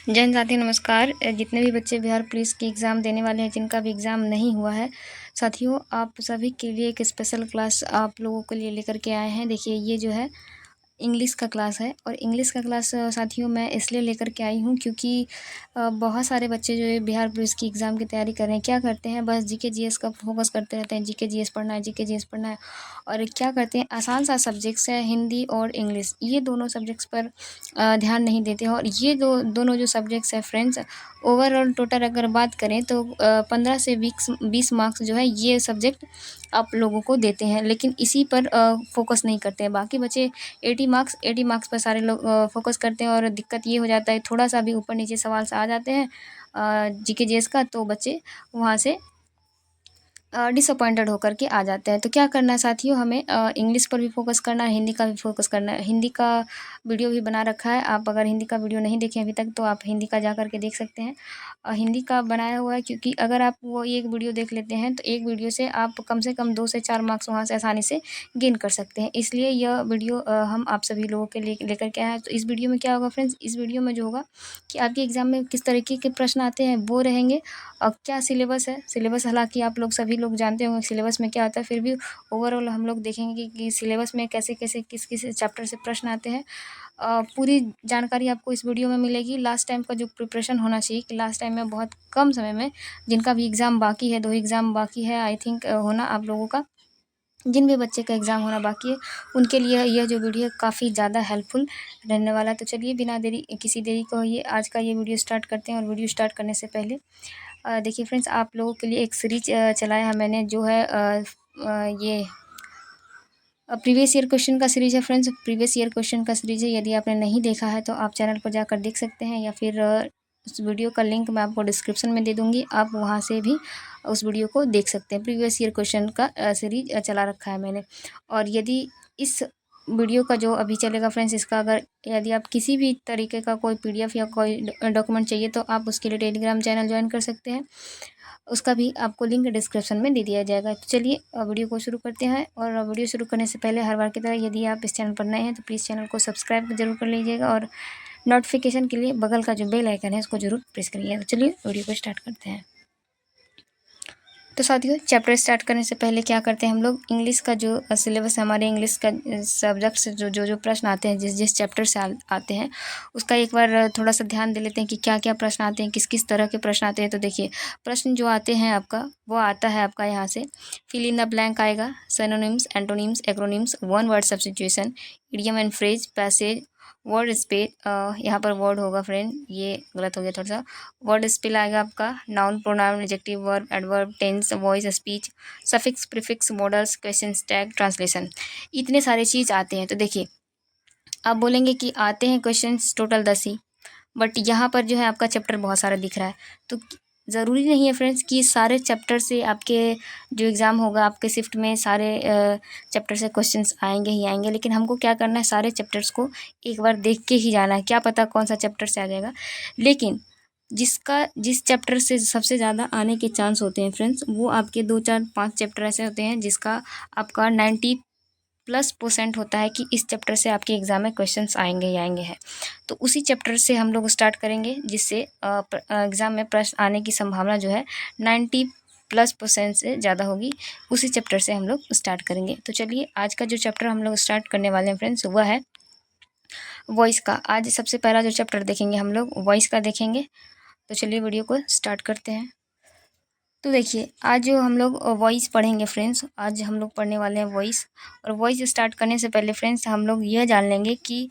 जय हिंद साथी नमस्कार। जितने भी बच्चे बिहार पुलिस की एग्ज़ाम देने वाले हैं, जिनका भी एग्ज़ाम नहीं हुआ है, साथियों आप सभी के लिए एक स्पेशल क्लास आप लोगों के लिए लेकर के आए हैं। देखिए ये जो है इंग्लिश का क्लास है और इंग्लिश का क्लास साथियों मैं इसलिए लेकर के आई हूँ क्योंकि बहुत सारे बच्चे जो है बिहार पुलिस की एग्ज़ाम की तैयारी कर रहे हैं, क्या करते हैं बस जीके जीएस का फोकस करते रहते हैं, जीके जीएस पढ़ना है, जीके जीएस पढ़ना है। और क्या करते हैं आसान सा सब्जेक्ट्स है हिंदी और इंग्लिश, ये दोनों सब्जेक्ट्स पर ध्यान नहीं देते हैं। और ये दोनों जो सब्जेक्ट्स है फ्रेंड्स, ओवरऑल टोटल अगर बात करें तो 15 से 20 मार्क्स जो है ये सब्जेक्ट आप लोगों को देते हैं, लेकिन इसी पर फोकस नहीं करते हैं। बाकी बचे 80 मार्क्स पर सारे लोग फोकस करते हैं और दिक्कत ये हो जाता है थोड़ा सा भी ऊपर नीचे सवाल से आ जाते हैं जीके जीएस का, तो बच्चे वहाँ से डिसअपॉइंटेड होकर के आ जाते हैं। तो क्या करना है साथियों, हमें इंग्लिश पर भी फोकस करना है, हिंदी का भी फोकस करना है। हिंदी का वीडियो भी बना रखा है, आप अगर हिंदी का वीडियो नहीं देखे अभी तक तो आप हिंदी का जा करके देख सकते हैं। हिंदी का बनाया हुआ है क्योंकि अगर आप वो एक वीडियो देख लेते हैं तो एक वीडियो से आप कम से कम 2 से 4 मार्क्स वहाँ से आसानी से गेन कर सकते हैं। इसलिए यह वीडियो हम आप सभी लोगों के लिए लेकर के आए हैं। तो इस वीडियो में क्या होगा फ्रेंड्स, इस वीडियो में जो होगा कि आपके एग्ज़ाम में किस तरीके के प्रश्न आते हैं वो रहेंगे। क्या सिलेबस है, सिलेबस हालाँकि आप लोग सभी लोग जानते होंगे सिलेबस में क्या आता है, फिर भी ओवरऑल हम लोग देखेंगे कि सिलेबस में कैसे-कैसे किस-किस चैप्टर से प्रश्न आते हैं। पूरी जानकारी आपको इस वीडियो में मिलेगी। लास्ट टाइम का जो प्रिपरेशन होना चाहिए कि लास्ट टाइम में बहुत कम समय में जिनका भी एग्ज़ाम बाकी है, 2 एग्ज़ाम बाकी है आई थिंक होना आप लोगों का। जिन भी बच्चे का एग्ज़ाम होना बाकी है, उनके लिए यह जो वीडियो है काफ़ी ज़्यादा हेल्पफुल रहने वाला है। तो चलिए बिना किसी देरी को ये आज का ये वीडियो स्टार्ट करते हैं। और वीडियो स्टार्ट करने से पहले देखिए फ्रेंड्स, आप लोगों के लिए एक सीरीज चलाया है मैंने, जो है ये प्रीवियस ईयर क्वेश्चन का सीरीज है फ्रेंड्स। प्रीवियस ईयर क्वेश्चन का सीरीज है, यदि आपने नहीं देखा है तो आप चैनल पर जाकर देख सकते हैं, या फिर उस वीडियो का लिंक मैं आपको डिस्क्रिप्शन में दे दूँगी, आप वहाँ से भी उस वीडियो को देख सकते हैं। प्रीवियस ईयर क्वेश्चन का सीरीज चला रखा है मैंने। और यदि इस वीडियो का जो अभी चलेगा फ्रेंड्स, इसका अगर यदि आप किसी भी तरीके का कोई पीडीएफ या कोई डॉक्यूमेंट चाहिए तो आप उसके लिए टेलीग्राम चैनल ज्वाइन कर सकते हैं। उसका भी आपको लिंक डिस्क्रिप्शन में दे दिया जाएगा। तो चलिए वीडियो को शुरू करते हैं। और वीडियो शुरू करने से पहले हर बार की तरह यदि आप इस चैनल पर नए हैं तो प्लीज़ चैनल को सब्सक्राइब ज़रूर कर लीजिएगा, और नोटिफिकेशन के लिए बगल का जो बेल आइकन है उसको ज़रूर प्रेस करिएगा। तो चलिए वीडियो को स्टार्ट करते हैं। तो साथियों, चैप्टर स्टार्ट करने से पहले क्या करते हैं हम लोग, इंग्लिश का जो सिलेबस है, हमारे इंग्लिश का सब्जेक्ट से जो प्रश्न आते हैं, जिस चैप्टर से आते हैं, उसका एक बार थोड़ा सा ध्यान दे लेते हैं कि क्या क्या प्रश्न आते हैं, किस किस तरह के प्रश्न आते हैं। तो देखिए प्रश्न जो आते हैं आपका, वो आता है आपका यहाँ से फिल इन द ब्लैंक आएगा, synonyms, antonyms, acronyms, one word substitution, idiom and phrase, passage, word spell, यहाँ पर वर्ड होगा फ्रेंड, ये गलत हो गया थोड़ा सा। वर्ड स्पेल आएगा आपका, noun, pronoun, adjective, verb, adverb, tense, voice, speech, suffix, prefix, modals, questions, tag, translation, इतने सारे चीज़ आते हैं। तो देखिए आप बोलेंगे कि आते हैं क्वेश्चंस टोटल 10 ही, बट यहाँ पर जो है आपका चैप्टर बहुत सारा दिख रहा है। तो ज़रूरी नहीं है फ्रेंड्स कि सारे चैप्टर से आपके जो एग्ज़ाम होगा आपके शिफ्ट में सारे चैप्टर से क्वेश्चंस आएंगे ही आएंगे, लेकिन हमको क्या करना है, सारे चैप्टर्स को एक बार देख के ही जाना है। क्या पता कौन सा चैप्टर से आ जाएगा, लेकिन जिस चैप्टर से सबसे ज़्यादा आने के चांस होते हैं फ्रेंड्स, वो आपके 2 4 5 चैप्टर ऐसे होते हैं जिसका आपका 90+% होता है कि इस चैप्टर से आपके एग्ज़ाम में क्वेश्चंस आएंगे ही आएंगे हैं। तो उसी चैप्टर से हम लोग स्टार्ट करेंगे, जिससे एग्ज़ाम में प्रश्न आने की संभावना जो है 90+% से ज़्यादा होगी। उसी चैप्टर से हम लोग स्टार्ट करेंगे। तो चलिए आज का जो चैप्टर हम लोग स्टार्ट करने वाले हैं फ्रेंड्स, वह है वॉइस का। आज सबसे पहला जो चैप्टर देखेंगे हम लोग वॉइस का देखेंगे। तो चलिए वीडियो को स्टार्ट करते हैं। तो देखिए आज जो हम लोग वॉइस पढ़ेंगे फ्रेंड्स, आज हम लोग पढ़ने वाले हैं वॉइस। और वॉइस स्टार्ट करने से पहले फ्रेंड्स हम लोग यह जान लेंगे कि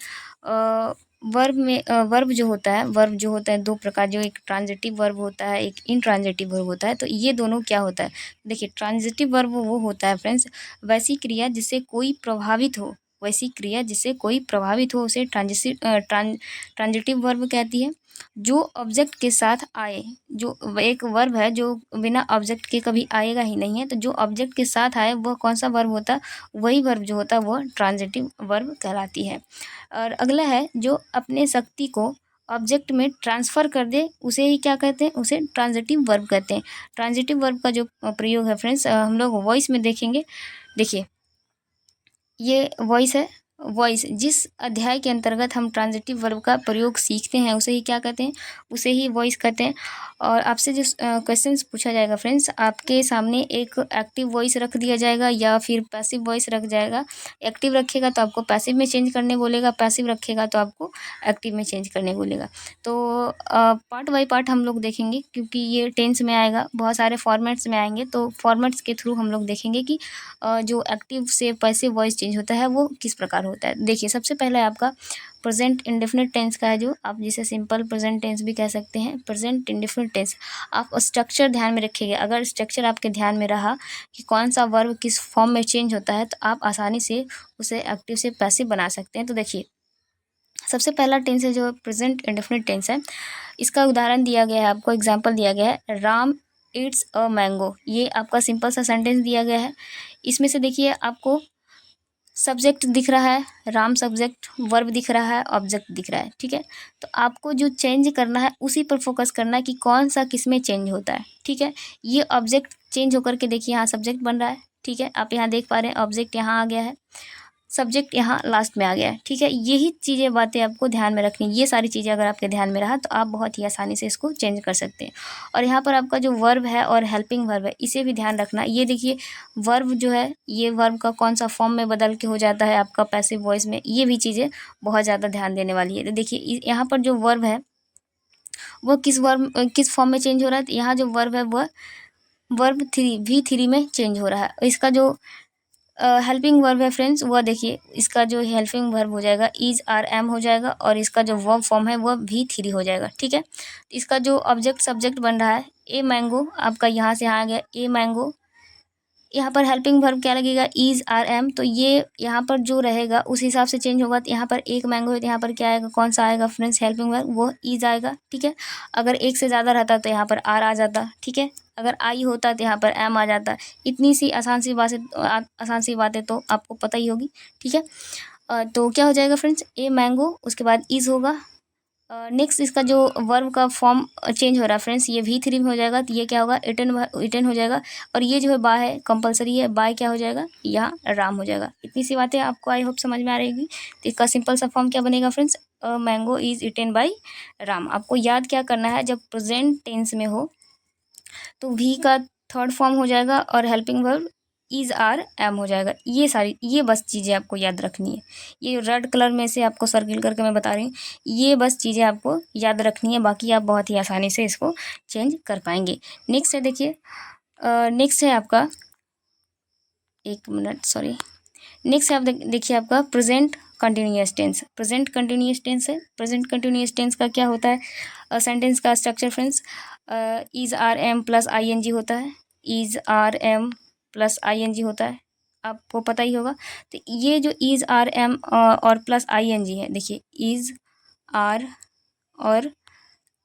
वर्ब जो होता है, वर्ब जो होता है 2 प्रकार, जो एक ट्रांजिटिव वर्ब होता है, एक इनट्रांजिटिव वर्ब होता है। तो ये दोनों क्या होता है, देखिए ट्रांजिटिव वर्ब वो होता है फ्रेंड्स, वैसी क्रिया जिससे कोई प्रभावित हो, वैसी क्रिया जिससे कोई प्रभावित हो उसे ट्रांजिटिव वर्ब कहती है। जो ऑब्जेक्ट के साथ आए, जो एक वर्ब है जो बिना ऑब्जेक्ट के कभी आएगा ही नहीं है, तो जो ऑब्जेक्ट के साथ आए वह कौन सा वर्ब होता है, वही वर्ब जो होता है वह ट्रांजिटिव वर्ब कहलाती है। और अगला है जो अपने शक्ति को ऑब्जेक्ट में ट्रांसफ़र कर दे, उसे ही क्या कहते हैं, उसे ट्रांजिटिव वर्ब कहते हैं। ट्रांजिटिव वर्ब का जो प्रयोग है फ्रेंड्स हम लोग वॉइस में देखेंगे। देखिए ये वॉइस है, वॉइस, जिस अध्याय के अंतर्गत हम ट्रांजिटिव वर्ब का प्रयोग सीखते हैं उसे ही क्या कहते हैं, उसे ही वॉइस कहते हैं। और आपसे जो क्वेश्चंस पूछा जाएगा फ्रेंड्स, आपके सामने एक एक्टिव वॉइस रख दिया जाएगा या फिर पैसिव वॉइस रख जाएगा। एक्टिव रखेगा तो आपको पैसिव में चेंज करने बोलेगा, पैसिव रखेगा तो आपको एक्टिव में चेंज करने बोलेगा। तो पार्ट बाय पार्ट हम लोग देखेंगे, क्योंकि ये टेंस में आएगा, बहुत सारे फॉर्मेट्स में आएंगे, तो फॉर्मेट्स के थ्रू हम लोग देखेंगे कि जो एक्टिव से पैसिव वॉइस चेंज होता है वो किस प्रकार होता है। देखिए, सबसे पहले आपका प्रेजेंट इंडेफिनिट टेंस का है, जो आप जिसे सिंपल प्रेजेंट टेंस भी कह सकते हैं। प्रेजेंट इंडेफिनिट टेंस, आप स्ट्रक्चर ध्यान में रखिएगा। अगर स्ट्रक्चर आपके ध्यान में रहा कि कौन सा वर्ब किस फॉर्म में चेंज होता है, तो आप आसानी से उसे एक्टिव से पैसिव बना सकते हैं। तो देखिए, सबसे पहला टेंस है जो प्रेजेंट इंडेफिनिट टेंस है, इसका उदाहरण दिया गया है, आपको एग्जाम्पल दिया गया है, राम इट्स अ मैंगो। ये आपका सिंपल सा सेंटेंस दिया गया है। इसमें से देखिए, आपको सब्जेक्ट दिख रहा है, राम सब्जेक्ट, वर्ब दिख रहा है, ऑब्जेक्ट दिख रहा है, ठीक है। तो आपको जो चेंज करना है उसी पर फोकस करना है कि कौन सा किस में चेंज होता है, ठीक है। ये ऑब्जेक्ट चेंज होकर के देखिए यहाँ सब्जेक्ट बन रहा है, ठीक है। आप यहाँ देख पा रहे हैं ऑब्जेक्ट यहाँ आ गया है, सब्जेक्ट यहाँ लास्ट में आ गया है, ठीक है। यही चीज़ें बातें आपको ध्यान में रखनी, ये सारी चीज़ें अगर आपके ध्यान में रहा तो आप बहुत ही आसानी से इसको चेंज कर सकते हैं। और यहाँ पर आपका जो वर्ब है और हेल्पिंग वर्ब है, इसे भी ध्यान रखना। ये देखिए, वर्ब जो है, ये वर्ब का कौन सा फॉर्म में बदल के हो जाता है आपका पैसिव वॉइस में, ये भी चीज़ें बहुत ज़्यादा ध्यान देने वाली है। तो देखिए, यहाँ पर जो वर्ब है वो किस फॉर्म में चेंज हो रहा है, तो यहाँ जो वर्ब है वह वर्ब V3 में चेंज हो रहा है। इसका जो हेल्पिंग वर्ब है फ्रेंड्स, वह देखिए, इसका जो हेल्पिंग वर्ब हो जाएगा इज आर एम हो जाएगा, और इसका जो वर्ब फॉर्म है वह V3 हो जाएगा, ठीक है। इसका जो ऑब्जेक्ट सब्जेक्ट बन रहा है, ए मैंगो, आपका यहाँ से यहाँ आ गया ए मैंगो। यहाँ पर हेल्पिंग वर्ब क्या लगेगा, इज आर एम, तो ये यहाँ पर जो रहेगा उस हिसाब से चेंज होगा। तो यहाँ पर एक मैंगो है तो यहाँ पर क्या आएगा, कौन सा आएगा फ्रेंड्स, हेल्पिंग वर्ब, वो इज आएगा, ठीक है। अगर एक से ज़्यादा रहता तो यहाँ पर आर आ जाता, ठीक है। अगर आई होता तो यहाँ पर एम आ जाता। इतनी सी आसान सी बातें तो आपको पता ही होगी, ठीक है। तो क्या हो जाएगा फ्रेंड्स, ए मैंगो, उसके बाद इज होगा। नेक्स्ट इसका जो वर्ब का फॉर्म चेंज हो रहा है फ्रेंड्स, ये V3 में हो जाएगा, तो ये क्या होगा, इटन हो जाएगा। और ये जो है बाय है, कंपलसरी है, बाय क्या हो जाएगा, यहाँ राम हो जाएगा। इतनी सी बातें आपको आई होप समझ में आ रहेगी। तो इसका सिंपल सा फॉर्म क्या बनेगा friends, mango is eaten by Ram. आपको याद क्या करना है, जब प्रेजेंट टेंस में हो तो V का थर्ड फॉर्म हो जाएगा और helping verb is are am हो जाएगा। ये बस चीज़ें आपको याद रखनी है। ये रेड कलर में से आपको सर्किल करके मैं बता रही हूँ, ये बस चीज़ें आपको याद रखनी है, बाकी आप बहुत ही आसानी से इसको चेंज कर पाएंगे। नेक्स्ट है, देखिए, नेक्स्ट है आपका, एक मिनट सॉरी, नेक्स्ट है आप देखिए आपका present continuous tense. Present continuous tense है। प्रेजेंट कंटिन्यूअस टेंस का क्या होता है, सेंटेंस का structure friends, is are am plus I N G होता है। Is are am plus I N G होता है, आपको पता ही होगा। तो ये जो इज आर एम और प्लस आई एन जी है, देखिए इज आर और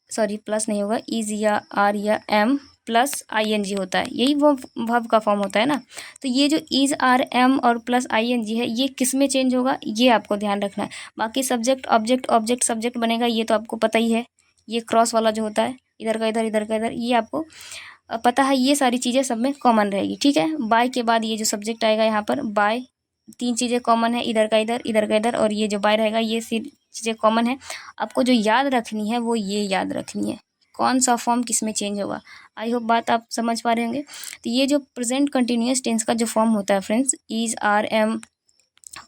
सॉरी प्लस नहीं होगा, इज या आर या am plus I N G होता है, यही वो वर्ब का फॉर्म होता है ना। तो ये जो इज आर एम और प्लस आई एन जी है, ये किस में चेंज होगा, ये आपको ध्यान रखना है। बाकी सब्जेक्ट ऑब्जेक्ट ऑब्जेक्ट सब्जेक्ट बनेगा, ये तो आपको पता ही है। ये क्रॉस वाला जो होता है, इधर का इधर इधर का इधर, ये आपको पता है। ये सारी चीज़ें सब में कॉमन रहेगी, ठीक है। बाय के बाद ये जो सब्जेक्ट आएगा यहाँ पर बाय, तीन चीज़ें कॉमन है, इधर का इधर इधर का इधर, और ये जो बाय रहेगा ये चीज़ें कॉमन है। आपको जो याद रखनी है वो ये याद रखनी है, कौन सा फॉर्म किस में चेंज होगा। आई होप बात आप समझ पा रहे होंगे। तो ये जो प्रेजेंट कंटिन्यूअस टेंस का जो फॉर्म होता है friends, is are am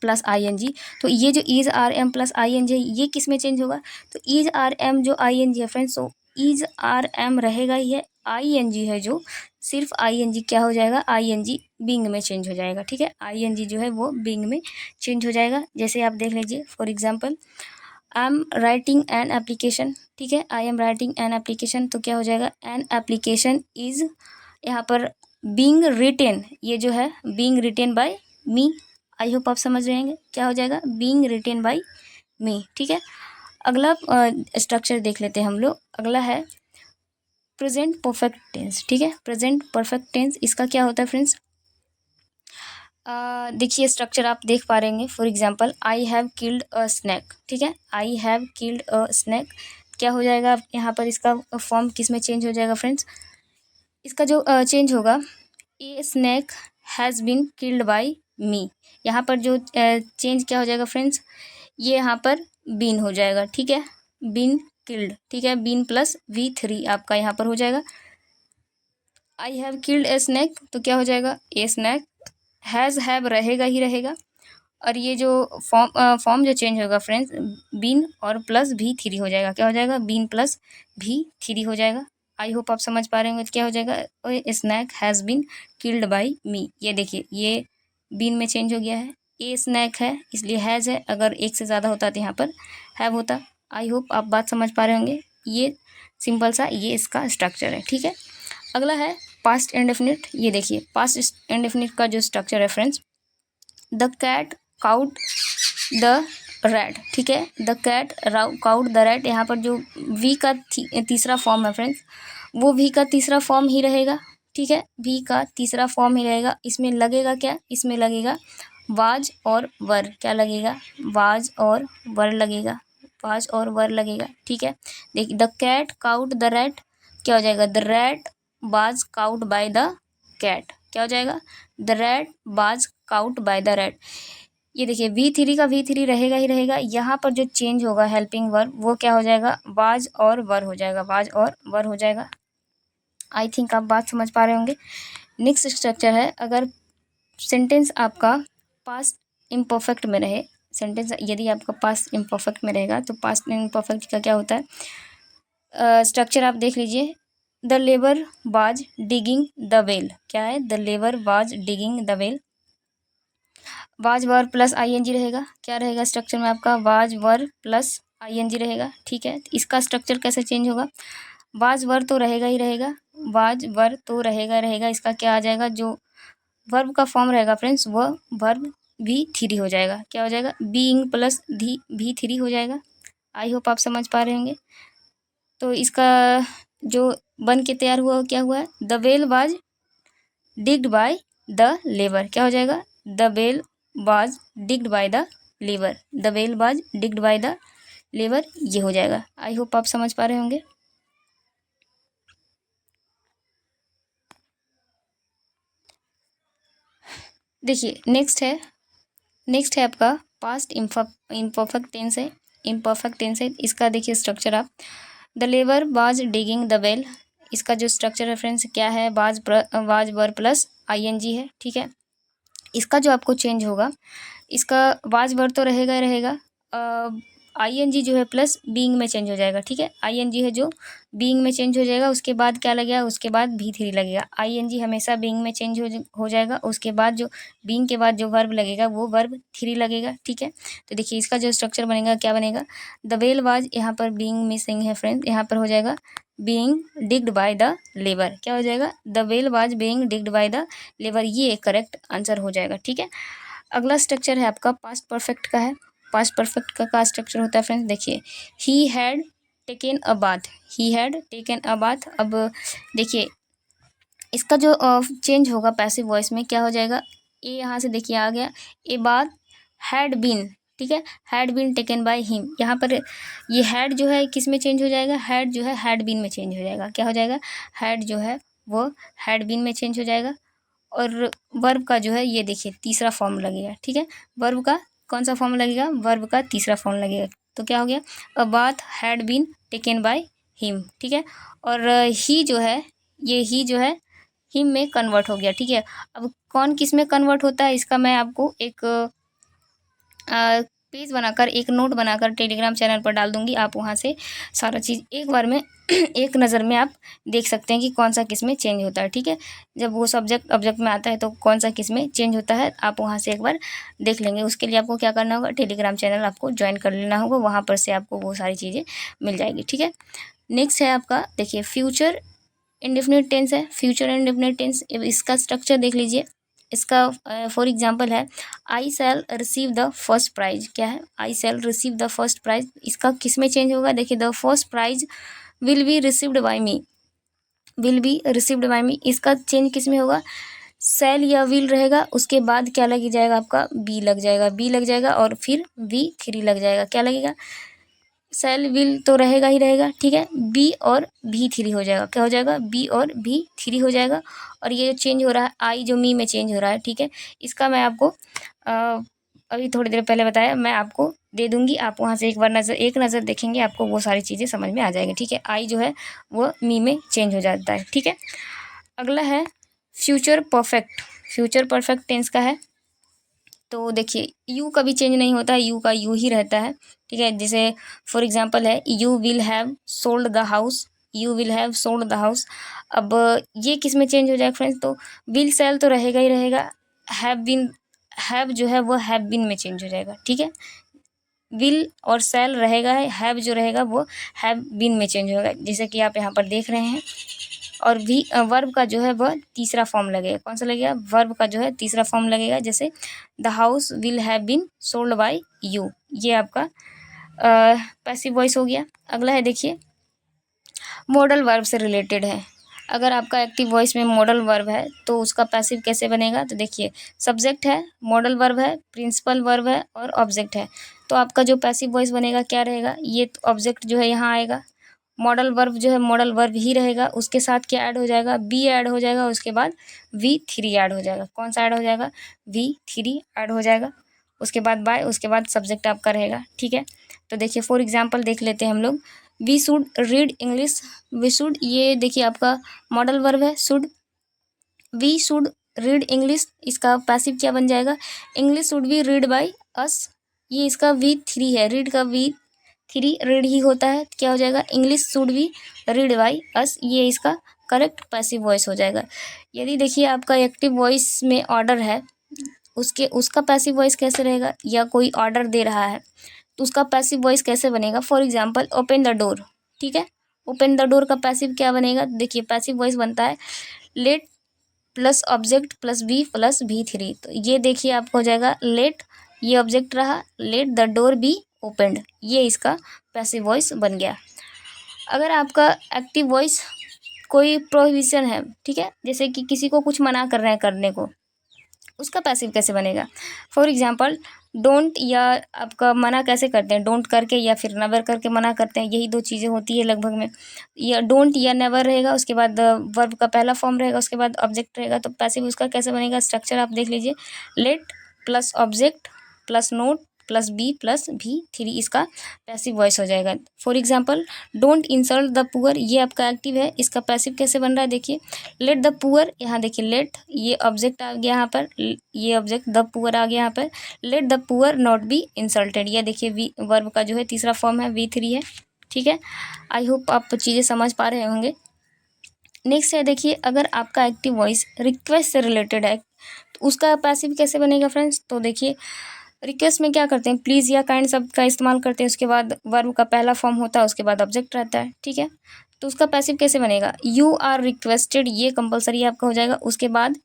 plus I N G, तो ये जो is are am plus I N G ये किस में चेंज होगा, तो इज आर एम जो आई एन जी है फ्रेंड्स, तो इज आर एम रहेगा ही है। आई एन जी है जो सिर्फ आई एन जी क्या हो जाएगा, आई एन जी बींग में चेंज हो जाएगा, ठीक है। आई एन जी जो है वो बींग में चेंज हो जाएगा। जैसे आप देख लीजिए, for example, I am writing an application, ठीक है। I am writing an application, तो क्या हो जाएगा, एन एप्लीकेशन इज, यहाँ पर बींग रिटेन, ये जो है being written by me. I hope आप समझ रहे हैं क्या हो जाएगा, बींग रिटेन बाय मी, ठीक है। अगला स्ट्रक्चर देख लेते हैं हम लोग। अगला है प्रेजेंट परफेक्ट टेंस, ठीक है। प्रेजेंट परफेक्ट टेंस, इसका क्या होता है फ्रेंड्स, देखिए स्ट्रक्चर आप देख पा रहे हैं। For example, I have killed a snake, ठीक है। I have killed a snake, क्या हो जाएगा यहाँ पर, इसका फॉर्म किस में चेंज हो जाएगा फ्रेंड्स, इसका जो चेंज होगा, a snake has been killed by me. यहाँ पर जो चेंज क्या हो जाएगा फ्रेंड्स, ये यहाँ पर बीन हो जाएगा, ठीक है, बीन किल्ड, ठीक है, बीन प्लस V3 आपका यहाँ पर हो जाएगा। आई हैव किल्ड ए स्नैक, तो क्या हो जाएगा, ए स्नैक। हैज़ हैव रहेगा ही रहेगा, और ये जो फॉर्म जो चेंज होगा फ्रेंड्स, बीन और प्लस V3 हो जाएगा, क्या हो जाएगा, बीन प्लस V3 हो जाएगा। आई होप आप समझ पा रहे होंगे, तो क्या हो जाएगा, snake has been killed by me. ये देखिए, ये बीन में चेंज हो गया है, ए स्नैक है इसलिए हैज़ है, अगर एक से ज़्यादा होता तो यहाँ पर हैव होता। आई होप आप बात समझ पा रहे होंगे। ये सिंपल सा ये इसका स्ट्रक्चर है, ठीक है। अगला है पास्ट इंडेफिनिट। ये देखिए, पास्ट इंडेफिनिट का जो स्ट्रक्चर है friends, the cat caught the rat, ठीक है, the cat caught the rat. यहाँ पर जो वी का तीसरा फॉर्म है फ्रेंड्स, वो वी का तीसरा फॉर्म ही रहेगा, ठीक है, वी का तीसरा फॉर्म ही रहेगा। इसमें लगेगा क्या, इसमें लगेगा वाज और वर, क्या लगेगा, वाज और वर लगेगा, वाज और वर लगेगा, ठीक है। देखिए, the cat caught the rat, क्या हो जाएगा, the rat was caught by the cat, क्या हो जाएगा, the rat was caught by the rat. ये देखिए, V3 का V3 रहेगा ही रहेगा। यहाँ पर जो चेंज होगा हेल्पिंग वर्ब, वो क्या हो जाएगा, वाज और वर हो जाएगा, वाज और वर हो जाएगा। आई थिंक आप बात समझ पा रहे होंगे। नेक्स्ट स्ट्रक्चर है, अगर सेंटेंस आपका पास्ट इम्परफेक्ट में रहे, सेंटेंस यदि आपका पास्ट इम्परफेक्ट में रहेगा, तो पास्ट इम्परफेक्ट का क्या होता है, स्ट्रक्चर आप देख लीजिए। The labour was digging the well, क्या है, the labour was digging the well. Was were plus ING रहेगा, क्या रहेगा स्ट्रक्चर में आपका, वाज वर प्लस ING रहेगा, ठीक है। इसका स्ट्रक्चर कैसे चेंज होगा, वाज वर तो रहेगा ही रहेगा, वाज वर तो रहेगा रहेगा, इसका क्या आ जाएगा, जो वर्ब का फॉर्म रहेगा फ्रेंड्स, वह वर्ब V3 हो जाएगा, क्या हो जाएगा, बीइंग प्लस V3 हो जाएगा। आई होप आप समझ पा रहे होंगे। तो इसका जो बन के तैयार हुआ क्या हुआ है, the well was digged by the labour, क्या हो जाएगा, the well was digged by the labour, the well was digged by the labour, ये हो जाएगा। आई होप आप समझ पा रहे होंगे। देखिए, नेक्स्ट है आपका पास्ट इम्परफेक्ट टेंस है, इम्परफेक्ट टेंस है। इसका देखिए स्ट्रक्चर आप, the labour was digging the well, इसका जो स्ट्रक्चर रेफरेंस क्या है, वाज वर प्लस ING है, ठीक है। इसका जो आपको चेंज होगा, इसका वाज वर तो रहेगा ही रहेगा, ING जो है प्लस बीइंग में चेंज हो जाएगा, ठीक है। ING है जो बीइंग में चेंज हो जाएगा, उसके बाद क्या लगेगा, उसके बाद V3 लगेगा। ING हमेशा बीइंग में चेंज हो जाएगा, उसके बाद जो बीइंग के बाद जो वर्ब लगेगा वो वर्ब 3 लगेगा, ठीक है। तो देखिए, इसका जो स्ट्रक्चर बनेगा क्या बनेगा, द वेल वाज, यहाँ पर बीइंग मिसिंग है फ्रेंड्स, यहाँ पर हो जाएगा being digged by the labour, क्या हो जाएगा, the well was being digged by the labour, ये करेक्ट आंसर हो जाएगा, ठीक है। अगला स्ट्रक्चर है आपका पास्ट परफेक्ट का है। पास्ट परफेक्ट का स्ट्रक्चर होता है फ्रेंड्स, देखिए, he had taken a bath, he had taken a bath. अब देखिए, इसका जो चेंज होगा पैसिव वॉइस में क्या हो जाएगा, ए यहाँ से देखिए आ गया, ए बाथ हैड बीन, ठीक है, had been taken by him. यहाँ पर ये हैड जो है किस में चेंज हो जाएगा, हैड जो है हैड बीन में चेंज हो जाएगा, क्या हो जाएगा, हैड जो है वो हैड बीन में चेंज हो जाएगा। और वर्ब का जो है ये देखिए तीसरा फॉर्म लगेगा, ठीक है, वर्ब का कौन सा फॉर्म लगेगा, वर्ब का तीसरा फॉर्म लगेगा। तो क्या हो गया, a bath had been taken by him, ठीक है। और ही जो है, ये ही जो है हिम में कन्वर्ट हो गया, ठीक है। अब कौन किस में कन्वर्ट होता है, इसका मैं आपको एक पेज बनाकर, एक नोट बनाकर टेलीग्राम चैनल पर डाल दूंगी, आप वहाँ से सारा चीज़ एक बार में एक नज़र में आप देख सकते हैं कि कौन सा किस में चेंज होता है, ठीक है। जब वो सब्जेक्ट ऑब्जेक्ट में आता है तो कौन सा किस में चेंज होता है, आप वहाँ से एक बार देख लेंगे। उसके लिए आपको क्या करना होगा, टेलीग्राम चैनल आपको ज्वाइन कर लेना होगा, वहाँ पर से आपको वो सारी चीज़ें मिल जाएगी, ठीक है। नेक्स्ट है आपका, देखिए, फ्यूचर इंडेफिनिट टेंस है, फ्यूचर इंडेफिनिट टेंस। इसका स्ट्रक्चर देख लीजिए, इसका फॉर एग्जांपल है, I shall receive the first prize, क्या है, I shall receive the first prize. इसका किस में चेंज होगा, देखिए, the first prize will be received by me, will be received by me. इसका चेंज किस में होगा, शैल या विल रहेगा, उसके बाद क्या लग जाएगा आपका, बी लग जाएगा, बी लग जाएगा, और फिर V3 लग जाएगा, क्या लगेगा, सेल विल तो रहेगा ही रहेगा, ठीक है। बी और भी थ्री हो जाएगा, क्या हो जाएगा, बी और भी थ्री हो जाएगा। और ये जो चेंज हो रहा है आई जो मी में चेंज हो रहा है, ठीक है, इसका मैं आपको अभी थोड़ी देर पहले बताया, मैं आपको दे दूंगी, आप वहाँ से एक नज़र देखेंगे, आपको वो सारी चीज़ें समझ में आ जाएगी, ठीक है। आई जो है वो मी में चेंज हो जाता है, ठीक है। अगला है future perfect. Future perfect tense का है, तो देखिए यू कभी चेंज नहीं होता है, यू का यू ही रहता है, ठीक है। जैसे फॉर एग्जांपल है you will have sold the house, you will have sold the house. अब ये किस में चेंज हो जाएगा फ्रेंड्स, तो विल सेल तो रहेगा ही रहेगा, हैव बीन, हैव जो है वो हैव बीन में चेंज हो जाएगा, ठीक है। विल और सेल रहेगा, हैव जो रहेगा वो हैव बीन में चेंज होगा, जैसे कि आप यहाँ पर देख रहे हैं। और भी वर्ब का जो है वह तीसरा फॉर्म लगेगा, कौन सा लगेगा, वर्ब का जो है तीसरा फॉर्म लगेगा, जैसे the house will have been sold by you, ये आपका पैसिव वॉइस हो गया। अगला है देखिए मॉडल वर्ब से रिलेटेड है। अगर आपका एक्टिव वॉइस में मॉडल वर्ब है तो उसका पैसिव कैसे बनेगा, तो देखिए सब्जेक्ट है, मॉडल वर्ब है, प्रिंसिपल वर्ब है और ऑब्जेक्ट है। तो आपका जो पैसिव वॉइस बनेगा क्या रहेगा, ये ऑब्जेक्ट जो है यहाँ आएगा, मॉडल वर्ब जो है मॉडल वर्ब ही रहेगा, उसके साथ क्या ऐड हो जाएगा, बी ऐड हो जाएगा, उसके बाद वी थ्री ऐड हो जाएगा, कौन सा ऐड हो जाएगा, वी थ्री ऐड हो जाएगा, उसके बाद बाय, उसके बाद सब्जेक्ट आपका रहेगा, ठीक है। तो देखिए फॉर एग्जांपल देख लेते हैं हम लोग, we should read English, we should, ये देखिए आपका मॉडल वर्ब है should, we should read English, इसका पैसिव क्या बन जाएगा, English should be read by us, ये इसका वी थ्री है, रीड का वी थ्री रीड ही होता है, क्या हो जाएगा, English should be read by us, ये इसका करेक्ट पैसिव वॉइस हो जाएगा। यदि देखिए आपका एक्टिव वॉइस में ऑर्डर है, उसका पैसिव वॉइस कैसे रहेगा, या कोई ऑर्डर दे रहा है तो उसका पैसिव वॉइस कैसे बनेगा, for example open the door, ठीक है, ओपन द डोर का पैसिव क्या बनेगा, देखिए पैसिव वॉइस बनता है let plus object plus be plus V three, तो ये देखिए आपको हो जाएगा लेट, ये ऑब्जेक्ट रहा, let the door B opened, ये इसका पैसिव वॉइस बन गया। अगर आपका एक्टिव वॉइस कोई प्रोहिबिशन है, ठीक है, जैसे कि किसी को कुछ मना कर रहे हैं करने को, उसका पैसिव कैसे बनेगा, फॉर एग्जांपल डोंट, या आपका मना कैसे करते हैं, डोंट करके या फिर नेवर करके मना करते हैं, यही दो चीज़ें होती है लगभग में, या डोंट या नेवर रहेगा, उसके बाद वर्ब का पहला फॉर्म रहेगा, उसके बाद ऑब्जेक्ट रहेगा, तो पैसिव उसका कैसे बनेगा, स्ट्रक्चर आप देख लीजिए, let plus object plus not plus be plus V three, इसका पैसिव वॉइस हो जाएगा। For example don't insult the poor, ये आपका एक्टिव है, इसका पैसिव कैसे बन रहा है, देखिए लेट द पुअर, यहाँ देखिए लेट, ये ऑब्जेक्ट आ गया यहाँ पर, ये ऑब्जेक्ट द पुअर आ गया यहाँ पर, let the poor not be insulted, ये देखिए वी वर्ब का जो है तीसरा फॉर्म है, वी थ्री है, ठीक है। आई होप आप चीज़ें समझ पा रहे होंगे। नेक्स्ट है देखिए अगर आपका एक्टिव वॉइस रिक्वेस्ट से रिलेटेड है तो उसका पैसिव कैसे बनेगा फ्रेंड्स, तो देखिए रिक्वेस्ट में क्या करते हैं, प्लीज़ या काइंड शब्द का इस्तेमाल करते हैं, उसके बाद वर्ब का पहला फॉर्म होता है, उसके बाद ऑब्जेक्ट रहता है, ठीक है। तो उसका पैसिव कैसे बनेगा, यू आर रिक्वेस्टेड, ये कंपलसरी आपका हो जाएगा, उसके बाद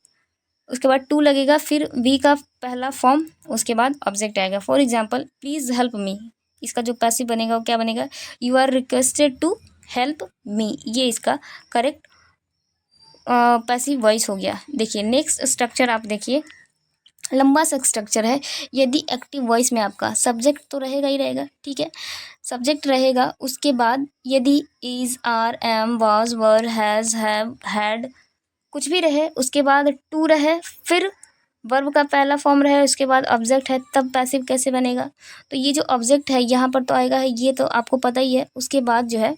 टू लगेगा, फिर वी का पहला फॉर्म, उसके बाद ऑब्जेक्ट आएगा। For example please help me, इसका जो पैसिव बनेगा वो क्या बनेगा, you are requested to help me, ये इसका करेक्ट पैसिव वॉइस हो गया। देखिए नेक्स्ट स्ट्रक्चर आप देखिए, लंबा सा स्ट्रक्चर है। यदि एक्टिव वॉइस में आपका सब्जेक्ट तो रहेगा ही रहेगा, ठीक है, सब्जेक्ट रहेगा, उसके बाद यदि is are am was were has have had कुछ भी रहे, उसके बाद टू रहे, फिर वर्ब का पहला फॉर्म रहे, उसके बाद ऑब्जेक्ट है, तब पैसिव कैसे बनेगा, तो ये जो ऑब्जेक्ट है यहाँ पर तो आएगा है, ये तो आपको पता ही है। उसके बाद जो है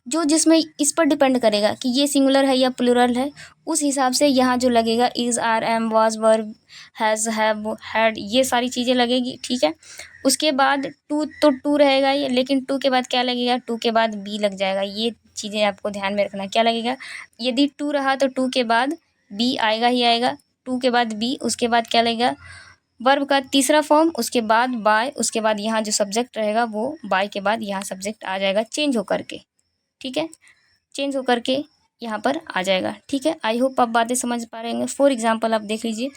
जो जिसमें इस पर डिपेंड करेगा कि ये सिंगुलर है या प्लूरल है, उस हिसाब से यहाँ जो लगेगा is are am was were has have had, ये सारी चीज़ें लगेगी, ठीक है। उसके बाद टू तो टू रहेगा ये, लेकिन टू के बाद क्या लगेगा, टू के बाद बी लग जाएगा, ये चीज़ें आपको ध्यान में रखना, क्या लगेगा, यदि टू रहा तो टू के बाद बी आएगा ही आएगा, टू के बाद बी, उसके बाद क्या लगेगा, वर्ब का तीसरा फॉर्म, उसके बाद बाय, उसके बाद यहाँ जो सब्जेक्ट रहेगा वो बाय के बाद यहाँ सब्जेक्ट आ जाएगा चेंज होकर के, ठीक है, चेंज होकर के यहाँ पर आ जाएगा, ठीक है। आई होप आप बातें समझ पा रहे होंगे। फॉर एग्जाम्पल आप देख लीजिए,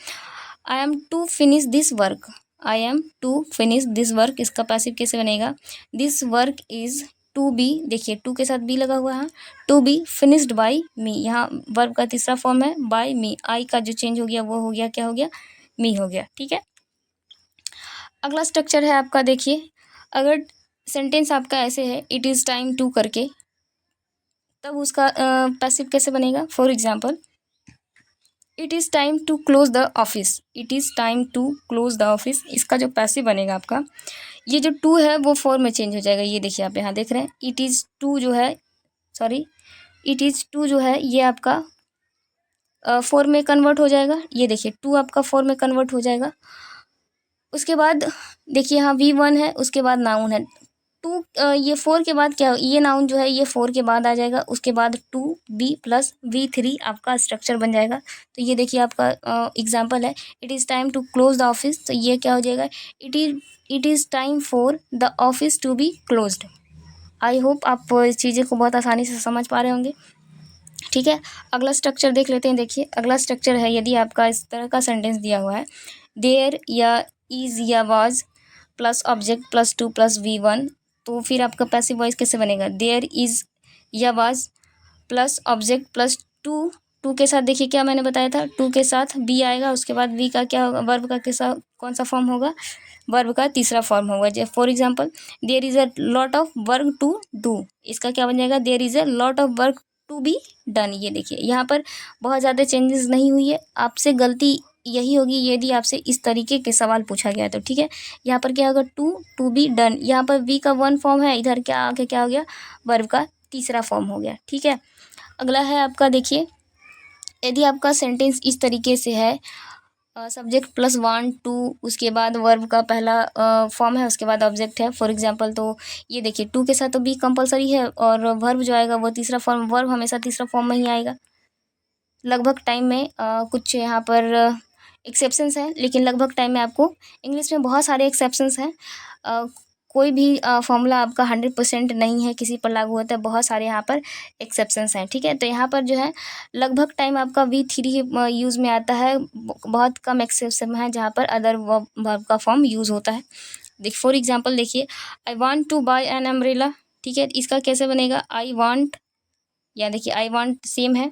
I am to finish this work, I am to finish this work, इसका पैसिव कैसे बनेगा, this work is to be, देखिए टू के साथ बी लगा हुआ है, to be finished by me, यहाँ वर्ब का तीसरा फॉर्म है बाय मी, आई का जो चेंज हो गया वो हो गया, क्या हो गया, मी हो गया, ठीक है। अगला स्ट्रक्चर है आपका देखिए, अगर सेंटेंस आपका ऐसे है, इट इज़ टाइम टू करके, तब उसका पैसिव कैसे बनेगा? For example, it is time to close the office, it is time to close the office, इसका जो पैसिव बनेगा आपका, ये जो टू है वो फोर में चेंज हो जाएगा। ये देखिए आप यहाँ देख रहे हैं, इट इज़ टू जो है, सॉरी, इट इज़ टू जो है ये आपका फोर में कन्वर्ट हो जाएगा। ये देखिए टू आपका फोर में कन्वर्ट हो जाएगा। उसके बाद देखिए यहाँ V1 है, उसके बाद नाउन है टू, ये फोर के बाद क्या, ये नाउन जो है ये फोर के बाद आ जाएगा। उसके बाद टू बी प्लस V3 आपका स्ट्रक्चर बन जाएगा। तो ये देखिए आपका एग्जाम्पल है, it is time to close the office, तो ये क्या हो जाएगा, it is time for the office to be closed. I hope आप इस चीज़ें को बहुत आसानी से समझ पा रहे होंगे। ठीक है, अगला स्ट्रक्चर देख लेते हैं। देखिए अगला स्ट्रक्चर है, यदि आपका इस तरह का सेंटेंस दिया हुआ है, देयर या इज़ या was plus object plus to plus V1, तो फिर आपका पैसिव वॉइस कैसे बनेगा? देयर इज़ या was plus object plus to, to के साथ देखिए क्या मैंने बताया था, टू के साथ बी आएगा, उसके बाद वी का क्या होगा, वर्ब का कैसा कौन सा फॉर्म होगा, वर्ब का तीसरा फॉर्म होगा। जैसे for example, there is a lot of work to do, इसका क्या बन जाएगा, there is a lot of work to be done. ये देखिए यहाँ पर बहुत ज़्यादा चेंजेस नहीं हुई है, आपसे गलती यही होगी यदि आपसे इस तरीके के सवाल पूछा गया तो। ठीक है, यहाँ पर क्या होगा, टू बी डन, यहाँ पर वी का वन फॉर्म है, इधर क्या आगे क्या हो गया, वर्ब का तीसरा फॉर्म हो गया। ठीक है, अगला है आपका, देखिए यदि आपका सेंटेंस इस तरीके से है, सब्जेक्ट प्लस वन टू, उसके बाद वर्ब का पहला फॉर्म है, उसके बाद ऑब्जेक्ट है। फॉर एग्जांपल, तो ये देखिए टू के साथ तो बी कंपलसरी है, और वर्ब जो आएगा वो तीसरा फॉर्म, वर्ब हमेशा तीसरा फॉर्म में ही आएगा। लगभग टाइम में कुछ यहाँ पर एक्सेप्शंस हैं, लेकिन लगभग टाइम में आपको इंग्लिश में बहुत सारे एक्सेप्शंस हैं। कोई भी फॉर्मूला आपका 100% नहीं है किसी पर लागू होता है, बहुत सारे यहाँ पर एक्सेप्शंस हैं। ठीक है, तो यहाँ पर जो है लगभग टाइम आपका V3 यूज़ में आता है, बहुत कम एक्सेप्शन है जहाँ पर अदर वर्ब का फॉर्म यूज़ होता है। फॉर एग्जाम्पल देखिए, I want to buy an umbrella. ठीक है, इसका कैसे बनेगा, आई वॉन्ट, या देखिए आई वॉन्ट सेम है,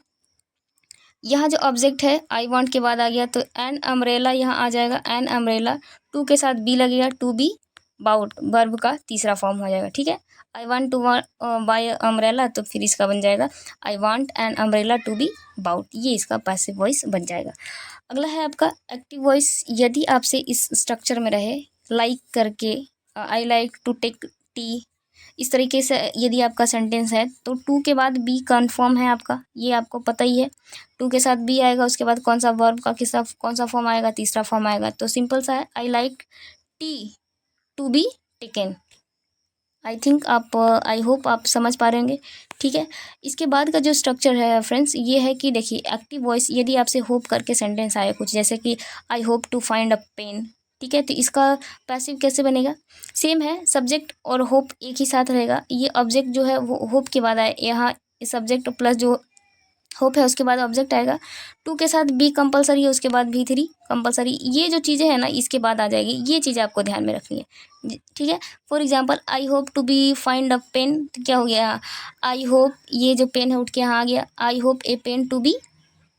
यहाँ जो ऑब्जेक्ट है आई वॉन्ट के बाद आ गया, तो एन अम्ब्रेला यहाँ आ जाएगा, एन अम्ब्रेला, टू के साथ बी लगेगा, टू बी बाउट, वर्ब का तीसरा फॉर्म हो जाएगा। ठीक है, I want to buy umbrella, तो फिर इसका बन जाएगा I want an umbrella to be bought, ये इसका पैसिव वॉइस बन जाएगा। अगला है आपका एक्टिव वॉइस, यदि आपसे इस स्ट्रक्चर में रहे, लाइक करके, I like to take tea, इस तरीके से यदि आपका सेंटेंस है, तो टू के बाद बी कन्फर्म है आपका, ये आपको पता ही है, टू के साथ बी आएगा, उसके बाद कौन सा वर्ब का किसका कौन सा फॉर्म आएगा, तीसरा फॉर्म आएगा। तो सिंपल सा है, I like tea to be taken. I think आप, आई होप आप समझ पा रहे होंगे। ठीक है, इसके बाद का जो स्ट्रक्चर है फ्रेंड्स, ये है कि देखिए एक्टिव वॉइस, यदि आपसे होप करके सेंटेंस आए कुछ, जैसे कि I hope to find a pen. ठीक है, तो इसका पैसिव कैसे बनेगा, सेम है, सब्जेक्ट और होप एक ही साथ रहेगा। ये ऑब्जेक्ट जो है वो होप के बाद आए, यहाँ सब्जेक्ट प्लस जो होप है उसके बाद ऑब्जेक्ट आएगा, टू के साथ बी कंपलसरी है, उसके बाद V3 कंपलसरी, ये जो चीज़ें हैं ना इसके बाद आ जाएगी, ये चीज़ें आपको ध्यान में रखनी है। ठीक है, for example, I hope to be find a pen, तो क्या हो गया, आई होप, ये जो पेन है उठ के यहाँ आ गया, I hope a pen to be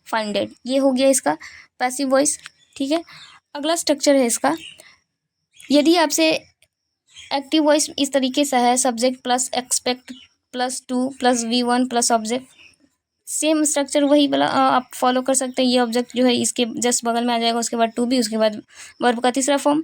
finded, ये हो गया इसका पैसिव वॉइस। ठीक है, अगला स्ट्रक्चर है इसका, यदि आपसे एक्टिव वॉइस इस तरीके से है, subject plus expect plus to plus V1 plus object, same structure वही वाला आप फॉलो कर सकते हैं। ये ऑब्जेक्ट जो है इसके जस्ट बगल में आ जाएगा, उसके बाद टू बी, उसके बाद वर्ब का तीसरा फॉर्म।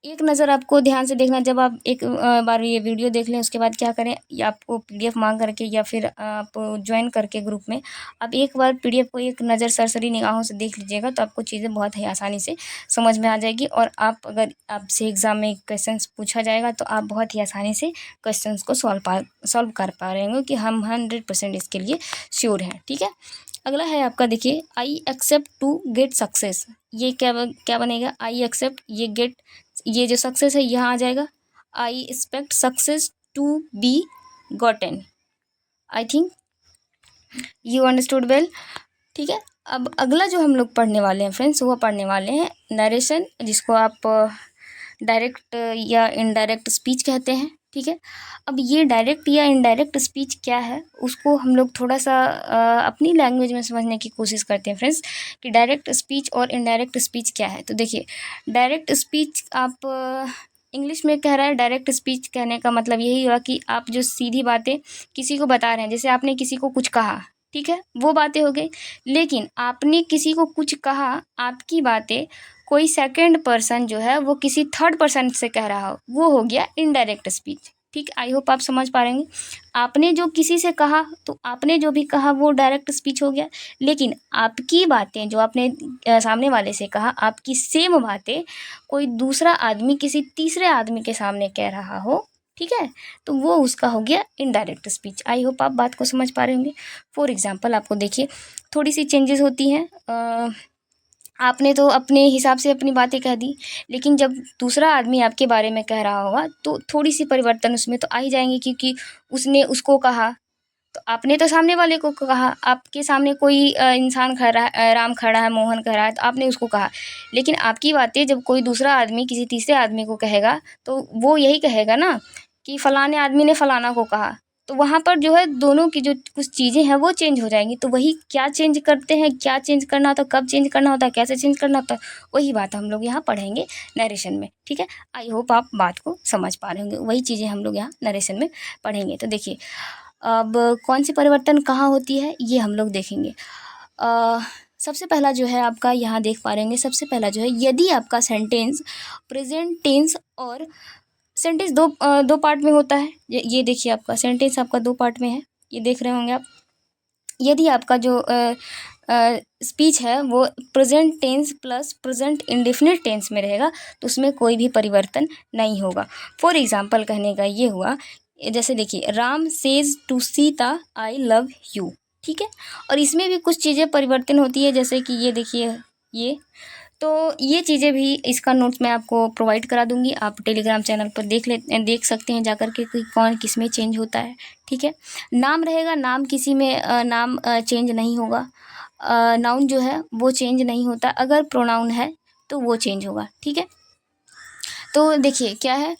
एक नज़र आपको ध्यान से देखना, जब आप एक बार ये वीडियो देख लें उसके बाद क्या करें, या आपको PDF मांग करके या फिर आप ज्वाइन करके ग्रुप में आप एक बार PDF को एक नज़र सरसरी निगाहों से देख लीजिएगा, तो आपको चीज़ें बहुत ही आसानी से समझ में आ जाएगी। और आप अगर आपसे एग्ज़ाम में क्वेश्चंस पूछा जाएगा तो आप बहुत ही आसानी से क्वेश्चंस को सॉल्व कर पा रहे होंगे कि हम 100% इसके लिए श्योर हैं। ठीक है, अगला है आपका, देखिए I accept to get success, ये क्या बनेगा, आई एक्सेप्ट, ये गेट, ये जो सक्सेस है यहाँ आ जाएगा, I expect success to be gotten. I think you understood well. ठीक है, अब अगला जो हम लोग पढ़ने वाले हैं फ्रेंड्स, वो पढ़ने वाले हैं नरेशन, जिसको आप डायरेक्ट या इनडायरेक्ट स्पीच कहते हैं। ठीक है, अब ये डायरेक्ट या इनडायरेक्ट स्पीच क्या है, उसको हम लोग थोड़ा सा अपनी लैंग्वेज में समझने की कोशिश करते हैं फ्रेंड्स, कि डायरेक्ट स्पीच और इनडायरेक्ट स्पीच क्या है। तो देखिए, डायरेक्ट स्पीच आप इंग्लिश में कह रहा है डायरेक्ट स्पीच, कहने का मतलब यही हुआ कि आप जो सीधी बातें किसी को बता रहे हैं, जैसे आपने किसी को कुछ कहा, ठीक है, वो बातें हो गई। लेकिन आपने किसी को कुछ कहा, आपकी बातें कोई सेकंड पर्सन जो है वो किसी थर्ड पर्सन से कह रहा हो, वो हो गया इनडायरेक्ट स्पीच। ठीक, आई होप आप समझ पा रहे होंगे। आपने जो किसी से कहा, तो आपने जो भी कहा वो डायरेक्ट स्पीच हो गया। लेकिन आपकी बातें जो आपने सामने वाले से कहा, आपकी सेम बातें कोई दूसरा आदमी किसी तीसरे आदमी के सामने कह रहा हो, ठीक है, तो वो उसका हो गया इनडायरेक्ट स्पीच। आई होप आप बात को समझ पा रहे होंगे। फॉर एग्जांपल आपको देखिए थोड़ी सी चेंजेस होती हैं। आपने तो अपने हिसाब से अपनी बातें कह दी, लेकिन जब दूसरा आदमी आपके बारे में कह रहा होगा तो थोड़ी सी परिवर्तन उसमें तो आ ही जाएंगे, क्योंकि उसने उसको कहा, तो आपने तो सामने वाले को कहा। आपके सामने कोई इंसान खड़ा है, राम खड़ा है, मोहन खड़ा है, तो आपने उसको कहा। लेकिन आपकी बातें जब कोई दूसरा आदमी किसी तीसरे आदमी को कहेगा, तो वो यही कहेगा ना कि फलाने आदमी ने फलाना को कहा। तो वहाँ पर जो है दोनों की जो कुछ चीज़ें हैं वो चेंज हो जाएंगी। तो वही क्या चेंज करते हैं, क्या चेंज करना होता है, कब चेंज करना होता है, कैसे चेंज करना होता है, वही बात हम लोग यहाँ पढ़ेंगे नरेशन में। ठीक है, आई होप आप बात को समझ पा रहे होंगे। वही चीज़ें हम लोग यहाँ नरेशन में पढ़ेंगे। तो देखिए अब कौन सी परिवर्तन कहाँ होती है ये हम लोग देखेंगे। सबसे पहला जो है आपका यहाँ देख पा रहे होंगे, सबसे पहला जो है यदि आपका सेंटेंस प्रेजेंट टेंस और सेंटेंस दो पार्ट में होता है। ये देखिए आपका सेंटेंस आपका दो पार्ट में है, ये देख रहे होंगे आप। यदि आपका जो स्पीच है वो present tense plus present indefinite tense में रहेगा, तो उसमें कोई भी परिवर्तन नहीं होगा। फॉर एग्जाम्पल कहने का ये हुआ, जैसे देखिए Ram says to Sita I love you, ठीक है, और इसमें भी कुछ चीज़ें परिवर्तन होती है, जैसे कि ये देखिए ये, तो ये चीज़ें भी इसका नोट्स मैं आपको प्रोवाइड करा दूंगी, आप टेलीग्राम चैनल पर देख सकते हैं जाकर के कि कौन किस में चेंज होता है। ठीक है, नाम रहेगा, नाम किसी में नाम चेंज नहीं होगा। नाउन जो है वो चेंज नहीं होता, अगर प्रोनाउन है तो वो चेंज होगा। ठीक है, तो देखिए क्या है,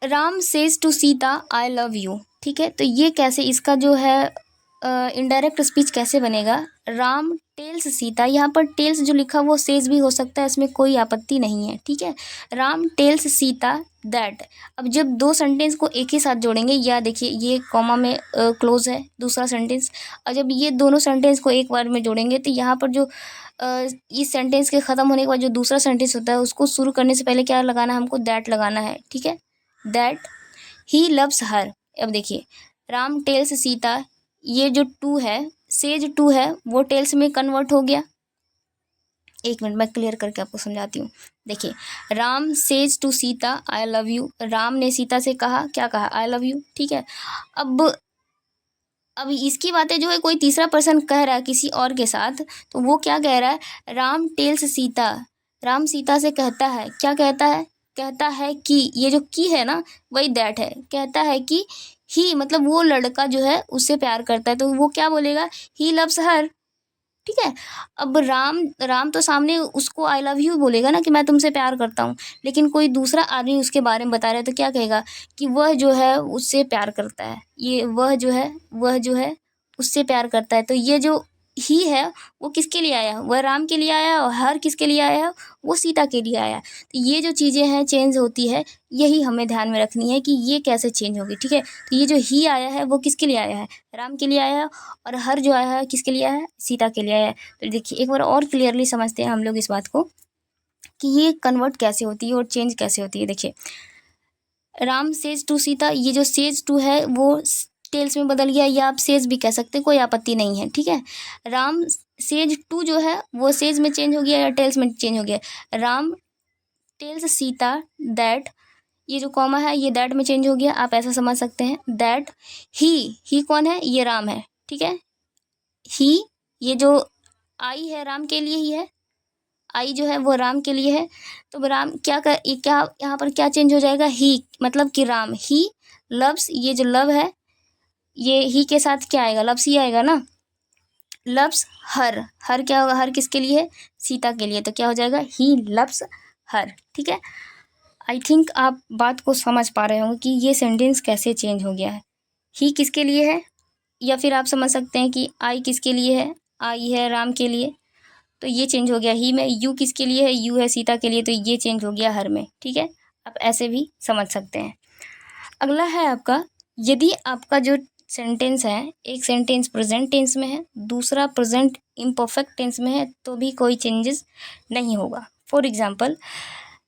Ram says to Sita I love you, ठीक है, तो ये कैसे, इसका जो है इनडायरेक्ट स्पीच कैसे बनेगा, राम टेल्स सीता, यहाँ पर टेल्स जो लिखा वो सेज भी हो सकता है, इसमें कोई आपत्ति नहीं है। ठीक है, राम टेल्स सीता दैट। अब जब दो सेंटेंस को एक ही साथ जोड़ेंगे, या देखिए ये कॉमा में क्लोज है दूसरा सेंटेंस, और जब ये दोनों सेंटेंस को एक बार में जोड़ेंगे तो यहाँ पर जो इस सेंटेंस के ख़त्म होने के बाद जो दूसरा सेंटेंस होता है उसको शुरू करने से पहले क्या लगाना है, हमको दैट लगाना है। ठीक है, दैट ही लव्स हर। अब देखिए राम टेल्स सीता, ये जो टू है, सेज टू है, वो टेल्स में कन्वर्ट हो गया। एक मिनट मैं क्लियर करके आपको समझाती हूँ। देखिए Ram says to Sita I love you, Ram ने सीता से कहा, क्या कहा, आई लव यू। ठीक है, अब इसकी बातें जो है कोई तीसरा पर्सन कह रहा है किसी और के साथ, तो वो क्या कह रहा है, राम टेल्स सीता, राम सीता से कहता है, क्या कहता है, कहता है कि, ये जो की है ना वही दैट है, कहता है कि ही मतलब वो लड़का जो है उससे प्यार करता है, तो वो क्या बोलेगा, ही लव्स हर। ठीक है, अब राम राम तो सामने उसको आई लव यू बोलेगा ना कि मैं तुमसे प्यार करता हूँ, लेकिन कोई दूसरा आदमी उसके बारे में बता रहा है तो क्या कहेगा कि वह जो है उससे प्यार करता है, ये वह जो है उससे प्यार करता है। तो ये जो ही है वो किसके लिए आया, वह राम के लिए आया, और हर किसके लिए आया है, वो सीता के लिए आया। तो ये जो चीज़ें हैं चेंज होती है, यही हमें ध्यान में रखनी है कि ये कैसे चेंज होगी। ठीक है, तो ये जो ही आया है वो किसके लिए आया है, राम के लिए आया है, और हर जो आया है किसके लिए आया है, सीता के लिए आया है। तो देखिए एक बार और क्लियरली समझते हैं हम लोग इस बात को कि ये कन्वर्ट कैसे होती है और चेंज कैसे होती है। देखिए राम सेज टू सीता, ये जो सेज टू है वो टेल्स में बदल गया, या आप सेज भी कह सकते हैं, कोई आपत्ति नहीं है। ठीक है, राम सेज टू जो है वो सेज में चेंज हो गया या टेल्स में चेंज हो गया, राम टेल्स सीता दैट, ये जो कॉमा है ये दैट में चेंज हो गया, आप ऐसा समझ सकते हैं। दैट ही कौन है, ये राम है। ठीक है, ही, ये जो आई है राम के लिए ही है, आई जो है वो राम के लिए है, तो राम क्या यहाँ पर क्या चेंज हो जाएगा, ही मतलब कि राम, ही लव्स, ये जो लव है ये ही के साथ क्या आएगा, लव्स ही आएगा ना, लव्स हर, हर क्या होगा, हर किसके लिए है, सीता के लिए, तो क्या हो जाएगा, ही लव्स हर। ठीक है, आई थिंक आप बात को समझ पा रहे होंगे कि ये सेंटेंस कैसे चेंज हो गया है। ही किसके लिए है, या फिर आप समझ सकते हैं कि आई किसके लिए है, आई है राम के लिए, तो ये चेंज हो गया ही में। यू किसके लिए है, यू है सीता के लिए, तो ये चेंज हो गया हर में। ठीक है, आप ऐसे भी समझ सकते हैं। अगला है आपका, यदि आपका जो सेंटेंस है, एक सेंटेंस प्रेजेंट टेंस में है, दूसरा प्रेजेंट इम्परफेक्ट टेंस में है, तो भी कोई चेंजेस नहीं होगा। For example,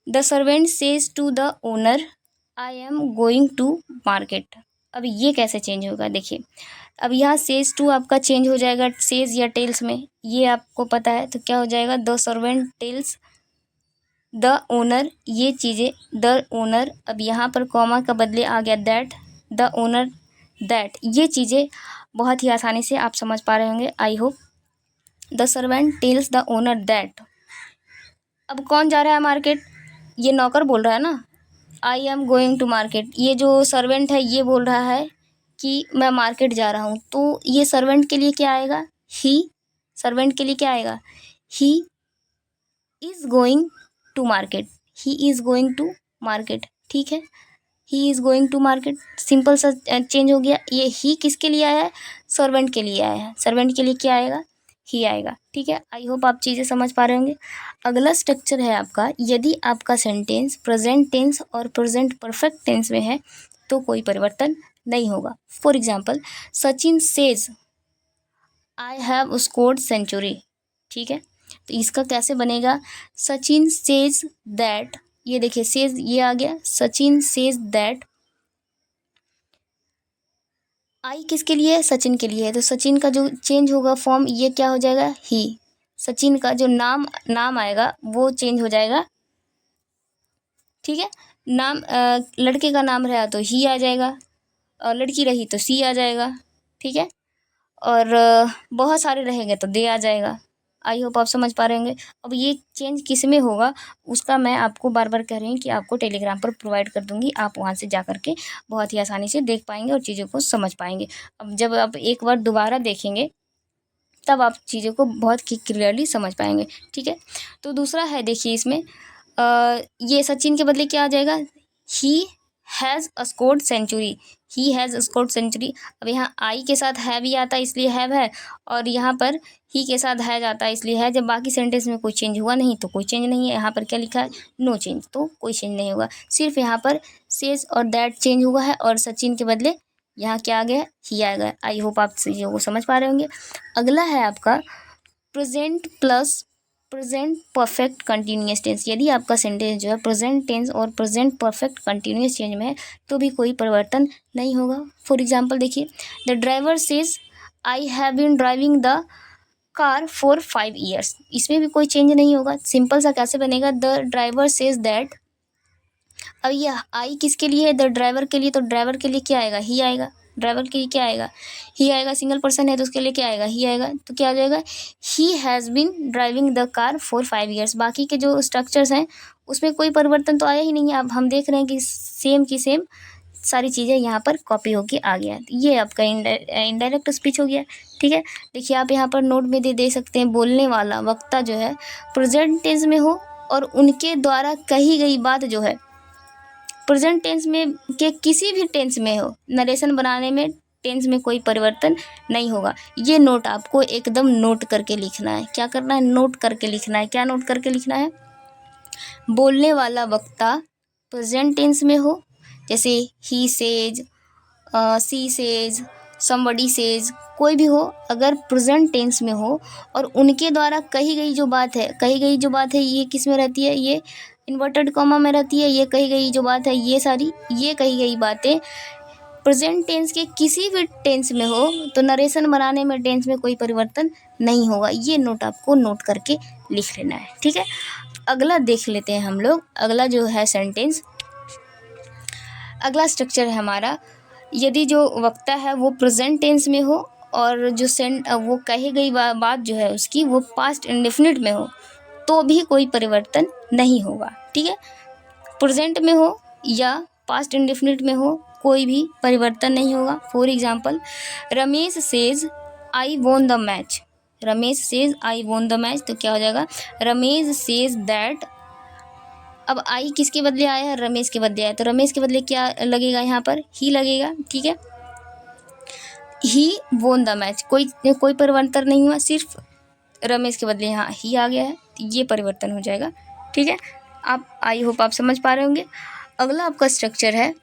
the servant says to the owner I am going to market. अब ये कैसे चेंज होगा, देखिए अब यहाँ सेज टू आपका चेंज हो जाएगा सेज या टेल्स में, ये आपको पता है, तो क्या हो जाएगा, the servant tells the owner, ये चीज़ें द ओनर, अब यहाँ पर कॉमा का बदले आ गया दैट, द ओनर दैट, ये चीज़ें बहुत ही आसानी से आप समझ पा रहे होंगे, I hope. The servant tells the owner that, अब कौन जा रहा है मार्केट, ये नौकर बोल रहा है ना, I am going to market, ये जो सर्वेंट है ये बोल रहा है कि मैं मार्केट जा रहा हूँ, तो ये सर्वेंट के लिए क्या आएगा, ही, सर्वेंट के लिए क्या आएगा, he is going to market, he is going to market, ठीक है, he is going to market, simple सा चेंज हो गया। ये ही किसके लिए आया है, सर्वेंट के लिए आया है, सर्वेंट के लिए क्या आएगा, ही आएगा, ठीक है। आई होप आप चीज़ें समझ पा रहे होंगे। अगला स्ट्रक्चर है आपका, यदि आपका सेंटेंस प्रेजेंट टेंस और प्रेजेंट परफेक्ट टेंस में है तो कोई परिवर्तन नहीं होगा। For example, Sachin says I have scored century, ठीक है, तो इसका कैसे बनेगा, सचिन सेज दैट, ये देखिए सेज ये आ गया, सचिन सेज दैट, आई किसके लिए है, सचिन के लिए है, तो सचिन का जो चेंज होगा फॉर्म ये क्या हो जाएगा, ही, सचिन का जो नाम आएगा वो चेंज हो जाएगा, ठीक है, नाम लड़के का नाम रहा तो ही आ जाएगा, और लड़की रही तो सी आ जाएगा, ठीक है, और बहुत सारे रहेंगे तो दे आ जाएगा। आई होप आप समझ पा रहे होंगे। अब ये चेंज किस में होगा उसका मैं आपको बार बार कह रही हूँ कि आपको टेलीग्राम पर प्रोवाइड कर दूँगी, आप वहाँ से जा कर के बहुत ही आसानी से देख पाएंगे और चीज़ों को समझ पाएंगे। अब जब आप एक बार दोबारा देखेंगे तब आप चीज़ों को बहुत क्लियरली समझ पाएंगे, ठीक है। तो दूसरा है, देखिए इसमें ये सचिन के बदले क्या आ जाएगा, he has scored century, he has scored century. अब यहाँ आई के साथ है भी आता है इसलिए हैव है, और यहाँ पर ही के साथ हैज आता है इसलिए है। जब बाकी सेंटेंस में कोई चेंज हुआ नहीं तो कोई चेंज नहीं है। यहाँ पर क्या लिखा है, नो चेंज, तो कोई चेंज नहीं होगा, सिर्फ यहाँ पर सेज और दैट चेंज हुआ है और सचिन के बदले यहाँ क्या आ गया, ही आ गया। आई होप आप चीज़ों को समझ पा रहे होंगे। अगला है आपका present plus present perfect continuous tense. यदि आपका सेंटेंस जो है प्रेजेंट टेंस और प्रेजेंट परफेक्ट कंटिन्यूस टेंस में है तो भी कोई परिवर्तन नहीं होगा। फॉर एग्जांपल देखिए, the driver says I have been driving the car for 5 years, इसमें भी कोई चेंज नहीं होगा। सिंपल सा कैसे बनेगा, द ड्राइवर सेज दैट, अब ये आई किसके लिए है, द ड्राइवर के लिए, तो ड्राइवर के लिए क्या आएगा, ही आएगा, ड्राइवर के लिए क्या आएगा, ही आएगा, सिंगल पर्सन है तो उसके लिए क्या आएगा, ही आएगा, तो क्या आ जाएगा, he has been driving the car for 5 years। बाकी के जो स्ट्रक्चर्स हैं उसमें कोई परिवर्तन तो आया ही नहीं है। अब हम देख रहे हैं कि सेम की सेम सारी चीज़ें यहाँ पर कॉपी होके आ गया है। ये आपका इनडायरेक्ट स्पीच हो गया, ठीक है। देखिए आप यहाँ पर नोट में दे सकते हैं, बोलने वाला वक्ता जो है प्रेजेंट टेंस में हो और उनके द्वारा कही गई बात जो है प्रेजेंट टेंस में के किसी भी टेंस में हो, नरेशन बनाने में टेंस में कोई परिवर्तन नहीं होगा। ये नोट आपको एकदम नोट करके लिखना है। क्या करना है, नोट करके लिखना है। क्या नोट करके लिखना है, बोलने वाला वक्ता प्रेजेंट टेंस में हो, जैसे he says, she says, somebody says, कोई भी हो, अगर प्रेजेंट टेंस में हो और उनके द्वारा कही गई जो बात है ये किस में रहती है, ये इन्वर्टेड कॉमा में रहती है। ये कही गई जो बात है ये सारी ये कही गई बातें प्रेजेंट टेंस के किसी भी टेंस में हो तो नरेशन बनाने में टेंस में कोई परिवर्तन नहीं होगा। ये नोट आपको नोट करके लिख लेना है, ठीक है। अगला देख लेते हैं हम लोग। अगला जो है सेंटेंस, अगला स्ट्रक्चर है हमारा, यदि जो वक्ता है वो प्रेजेंट टेंस में हो और जो वो कही गई बात जो है उसकी वो पास्ट इंडेफिनिट में हो तो भी कोई परिवर्तन नहीं होगा, ठीक है। प्रेजेंट में हो या पास्ट इंडेफिनिट में हो कोई भी परिवर्तन नहीं होगा। For example, Ramesh says I won the match, Ramesh says I won the match, तो क्या हो जाएगा, रमेश सेज दैट। अब आई किसके बदले आया है, रमेश के बदले आया, तो रमेश के बदले क्या लगेगा, यहाँ पर ही लगेगा, ठीक है। ही वॉन द मैच, कोई परिवर्तन नहीं हुआ, सिर्फ रमेश के बदले यहाँ ही आ गया है, ये परिवर्तन हो जाएगा, ठीक है। आप आई होप आप समझ पा रहे होंगे। अगला आपका स्ट्रक्चर है,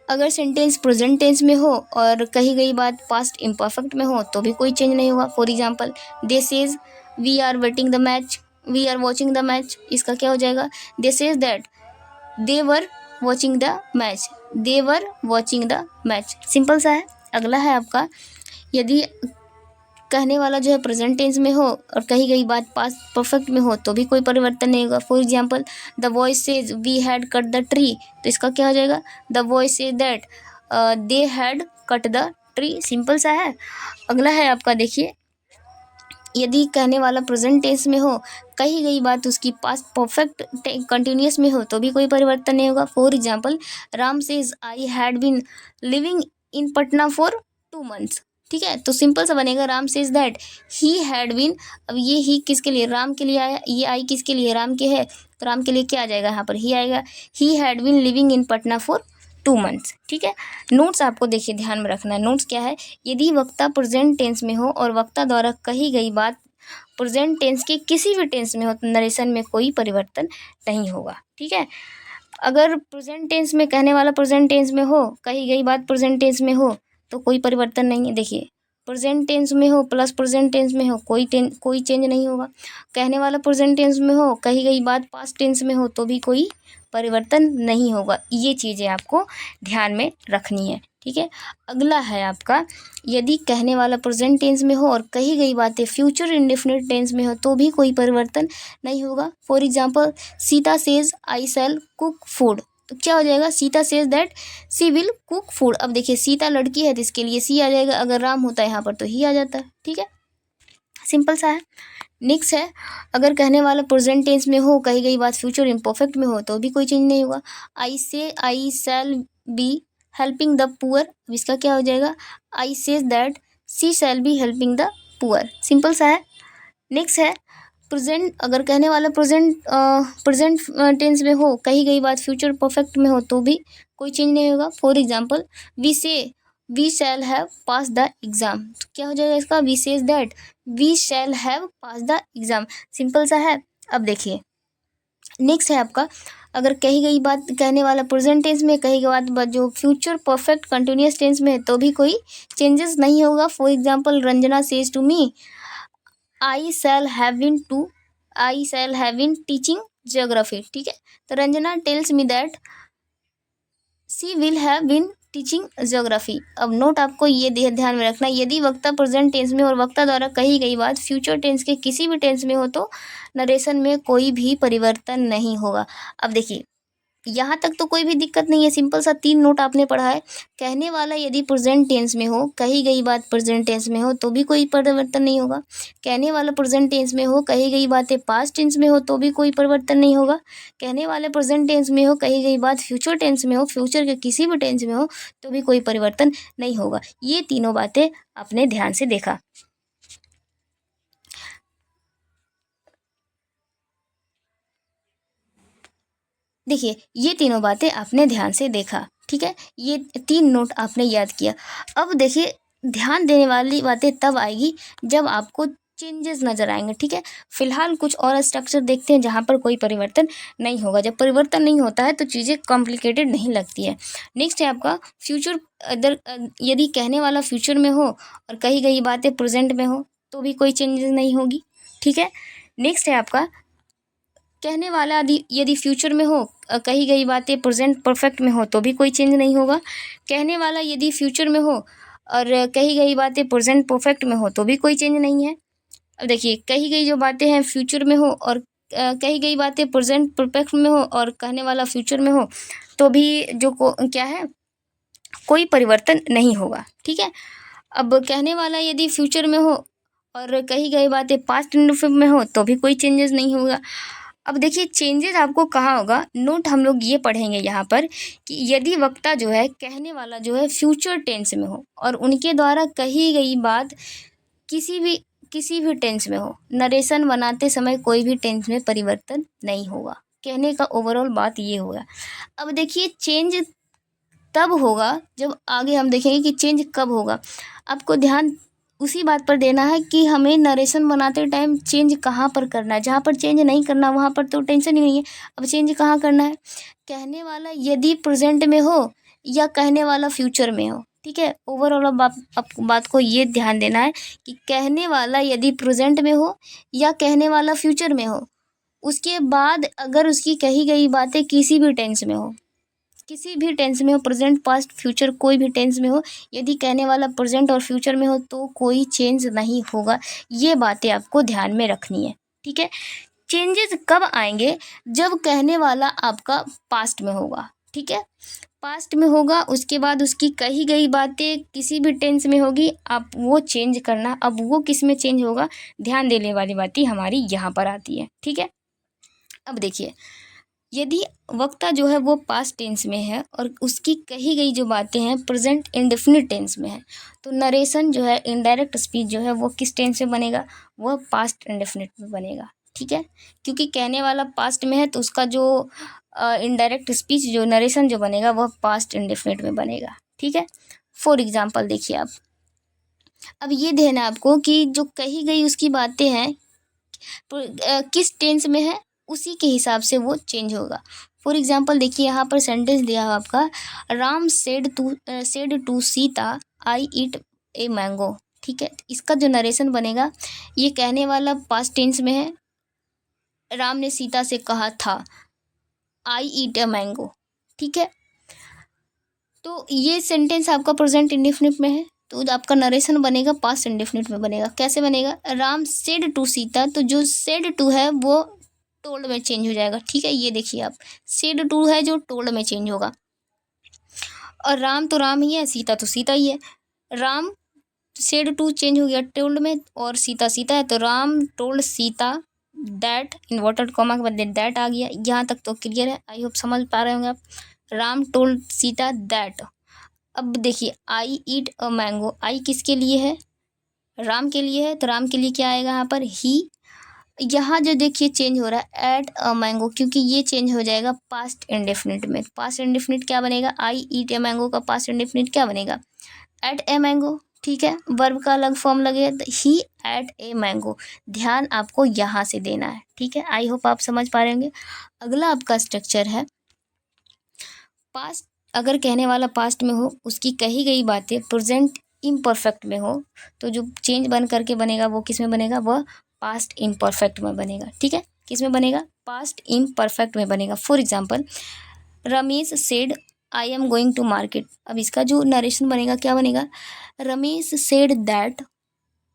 अगर सेंटेंस प्रेजेंट टेंस में हो और कही गई बात पास्ट इम्परफेक्ट में हो तो भी कोई चेंज नहीं होगा। For example, they says we are waiting the match, we are watching the match, इसका क्या हो जाएगा? They says that they were watching the match, they were watching the match, simple सा है। अगला है आपका, यदि कहने वाला जो है प्रेजेंट टेंस में हो और कही गई बात पास्ट परफेक्ट में हो तो भी कोई परिवर्तन नहीं होगा। For example, the boy says we had cut the tree, तो इसका क्या हो जाएगा? The boy says that they had cut the tree, simple सा है। अगला है आपका, देखिए, यदि कहने वाला प्रेजेंट टेंस में हो, कही गई बात उसकी पास्ट परफेक्ट कंटिन्यूअस में हो तो भी कोई परिवर्तन नहीं होगा। For example, Ram says I had been living in Patna for 2 months, ठीक है, तो सिंपल सा बनेगा, Ram says that he had been, अब ये ही किसके लिए? राम के लिए आया, ये आई किसके लिए? राम के है, तो राम के लिए क्या आ जाएगा यहाँ पर? ही आएगा। He had been living in Patna for 2 months, ठीक है। नोट्स आपको देखिए ध्यान में रखना है। नोट्स क्या है? यदि वक्ता प्रेजेंट टेंस में हो और वक्ता द्वारा कही गई बात प्रेजेंट टेंस के किसी भी टेंस में हो तो नरेशन में कोई परिवर्तन नहीं होगा, ठीक है। अगर प्रेजेंट टेंस में कहने वाला प्रेजेंट टेंस में हो, कही गई बात प्रेजेंट टेंस में हो तो कोई परिवर्तन नहीं है। देखिए, प्रेजेंट टेंस में हो प्लस प्रेजेंट टेंस में हो कोई चेंज नहीं होगा। कहने वाला प्रेजेंट टेंस में हो, कही गई बात पास्ट टेंस में हो तो भी कोई परिवर्तन नहीं होगा। ये चीज़ें आपको ध्यान में रखनी है, ठीक है। अगला है आपका, यदि कहने वाला प्रेजेंट टेंस में हो और कही गई बातें फ्यूचर इंडेफिनिट टेंस में हो तो भी कोई परिवर्तन नहीं होगा। For example, Sita says I shall cook food, तो क्या हो जाएगा? Sita says that she will cook food. अब देखिए, सीता लड़की है तो इसके लिए सी आ जाएगा, अगर राम होता है यहाँ पर तो ही आ जाता है, ठीक है, सिंपल सा है। नेक्स्ट है, अगर कहने वाला प्रेजेंट टेंस में हो, कही गई बात फ्यूचर इम्परफेक्ट में हो तो भी कोई चेंज नहीं होगा। आई से I shall be helping the poor, इसका क्या हो जाएगा? I says that she shall be helping the poor, simple सा है। नेक्स्ट है, प्रेजेंट, अगर कहने वाला प्रेजेंट टेंस में हो, कही गई बात फ्यूचर परफेक्ट में हो तो भी कोई चेंज नहीं होगा। For example, we say we shall have pass the exam, तो क्या हो जाएगा इसका? We says that we shall have pass the exam, simple सा है। अब देखिए, नेक्स्ट है आपका, अगर कही गई बात कहने वाला प्रेजेंट टेंस में, कही गई बात जो फ्यूचर परफेक्ट कंटिन्यूअस टेंस में है तो भी कोई चेंजेस नहीं होगा। For example, Ranjana says to me I shall have been teaching geography, ठीक है, तो Ranjana tells me that she will have been teaching geography. अब नोट आपको ये ध्यान में रखना, यदि वक्ता प्रेजेंट टेंस में और वक्ता द्वारा कही गई बात फ्यूचर टेंस के किसी भी टेंस में हो तो नरेशन में कोई भी परिवर्तन नहीं होगा। अब देखिए, यहाँ तक तो कोई भी दिक्कत नहीं है, सिंपल सा 3 नोट आपने पढ़ा है। कहने वाला यदि प्रेजेंट टेंस में हो, कही गई बात प्रेजेंट टेंस में हो तो भी कोई परिवर्तन नहीं होगा। कहने वाला प्रेजेंट टेंस में हो, कही गई बातें पास्ट टेंस में हो तो भी कोई परिवर्तन नहीं होगा। कहने वाले प्रेजेंट टेंस में हो, कही गई बात फ्यूचर टेंस में हो, फ्यूचर के किसी भी टेंस में हो तो भी कोई परिवर्तन नहीं होगा। ये तीनों बातें आपने ध्यान से देखा। देखिए, ये तीनों बातें आपने ध्यान से देखा, ठीक है, ये 3 नोट आपने याद किया। अब देखिए, ध्यान देने वाली बातें तब आएगी जब आपको चेंजेस नज़र आएंगे, ठीक है। फिलहाल कुछ और स्ट्रक्चर देखते हैं जहाँ पर कोई परिवर्तन नहीं होगा। जब परिवर्तन नहीं होता है तो चीज़ें कॉम्प्लिकेटेड नहीं लगती है। नेक्स्ट है आपका फ्यूचर, अदर यदि कहने वाला फ्यूचर में हो और कही गई बातें प्रेजेंट में हो तो भी कोई चेंजेस नहीं होगी, ठीक है। नेक्स्ट है आपका, कहने वाला यदि फ्यूचर में हो, कही गई बातें प्रेजेंट परफेक्ट में हो तो भी कोई चेंज नहीं होगा। कहने वाला यदि फ्यूचर में हो और कही गई बातें प्रेजेंट परफेक्ट में हो तो भी कोई चेंज नहीं है। अब देखिए, कही गई जो बातें हैं फ्यूचर में हो और कही गई बातें प्रेजेंट परफेक्ट में हो और कहने वाला फ्यूचर में हो तो भी क्या है, कोई परिवर्तन नहीं होगा, ठीक है। अब कहने वाला यदि फ्यूचर में हो और कही गई बातें पास्ट इंडेफिनिट में हो तो भी कोई चेंजेस नहीं होगा। अब देखिए, चेंजेस आपको कहाँ होगा, नोट हम लोग ये पढ़ेंगे यहाँ पर कि यदि वक्ता जो है, कहने वाला जो है फ्यूचर टेंस में हो और उनके द्वारा कही गई बात किसी भी टेंस में हो, नरेशन बनाते समय कोई भी टेंस में परिवर्तन नहीं होगा। कहने का ओवरऑल बात ये होगा। अब देखिए, चेंज तब होगा जब आगे हम देखेंगे कि चेंज कब होगा। आपको ध्यान उसी बात पर देना है कि हमें नरेशन बनाते टाइम चेंज कहाँ पर करना है। जहाँ पर चेंज नहीं करना वहाँ पर तो टेंशन ही नहीं है। अब चेंज कहाँ करना है, कहने वाला यदि प्रेजेंट में हो या कहने वाला फ्यूचर में हो, ठीक है। ओवरऑल अब आप बात को ये ध्यान देना है कि कहने वाला यदि प्रेजेंट में हो या कहने वाला फ्यूचर में हो, उसके बाद अगर उसकी कही गई बातें किसी भी टेंस में हो, किसी भी टेंस में हो, प्रेजेंट पास्ट फ्यूचर कोई भी टेंस में हो, यदि कहने वाला प्रेजेंट और फ्यूचर में हो तो कोई चेंज नहीं होगा। ये बातें आपको ध्यान में रखनी है, ठीक है। चेंजेस कब आएंगे? जब कहने वाला आपका पास्ट में होगा, ठीक है। पास्ट में होगा, उसके बाद उसकी कही गई बातें किसी भी टेंस में होगी, आप वो चेंज करना। अब वो किस में चेंज होगा, ध्यान देने वाली बातें हमारी यहाँ पर आती है, ठीक है। अब देखिए, यदि वक्ता जो है वो पास्ट टेंस में है और उसकी कही गई जो बातें हैं प्रेजेंट इंडेफिनिट टेंस में है, तो नरेशन जो है, इनडायरेक्ट स्पीच जो है वो किस टेंस में बनेगा, वह पास्ट इंडेफिनिट में बनेगा, ठीक है। क्योंकि कहने वाला पास्ट में है तो उसका जो इनडायरेक्ट स्पीच जो नरेशन जो बनेगा वह पास्ट इंडेफिनिट में बनेगा, ठीक है। फॉर एग्जाम्पल देखिए आप, अब ये ध्यान है आपको कि जो कही गई उसकी बातें हैं किस टेंस में है, उसी के हिसाब से वो चेंज होगा। फॉर एग्जाम्पल देखिए, यहाँ पर सेंटेंस दिया है आपका, Ram said to Sita I eat a mango, ठीक है। इसका जो नरेशन बनेगा, ये कहने वाला पास्ट टेंस में है, राम ने सीता से कहा था आई ईट अ मैंगो, ठीक है। तो ये सेंटेंस आपका प्रेजेंट इंडेफिनिट में है, तो आपका नरेशन बनेगा पास्ट इंडेफिनिट में बनेगा। कैसे बनेगा, राम सेड टू सीता, तो जो सेड टू है वो टोल्ड में चेंज हो जाएगा, ठीक है। ये देखिए आप, सेड टू है जो टोल्ड में चेंज होगा, और राम तो राम ही है, सीता तो सीता ही है। राम सेड टू चेंज हो गया टोल्ड में, और सीता सीता है, तो Ram told Sita that, inverted comma के बदले दैट आ गया। यहाँ तक तो क्लियर है, आई होप समझ पा रहे होंगे आप। Ram told Sita that. अब देखिए, आई ईट अ मैंगो, आई किसके लिए है, राम के लिए है, तो राम के लिए क्या आएगा यहाँ पर, ही। यहाँ जो देखिए चेंज हो रहा है एट अ मैंगो, क्योंकि ये चेंज हो जाएगा पास्ट इंडेफिनिट में। पास्ट इंडेफिनिट क्या बनेगा, आई ईट ए मैंगो का पास्ट इंडेफिनिट क्या बनेगा, एट ए मैंगो, ठीक है। वर्ब का अलग फॉर्म लगेगा, ही एट ए मैंगो। ध्यान आपको यहाँ से देना है, ठीक है। आई होप आप समझ पा रहे होंगे। अगला आपका स्ट्रक्चर है पास्ट। अगर कहने वाला पास्ट में हो, उसकी कही गई बातें प्रेजेंट इम्परफेक्ट में हो, तो जो चेंज बन करके बनेगा वो किस में बनेगा, वह पास्ट इम्परफेक्ट में बनेगा, ठीक है। किस में बनेगा, पास्ट इम्परफेक्ट में बनेगा। For example, Ramesh said I am going to market. अब इसका जो नरेशन बनेगा क्या बनेगा, Ramesh said that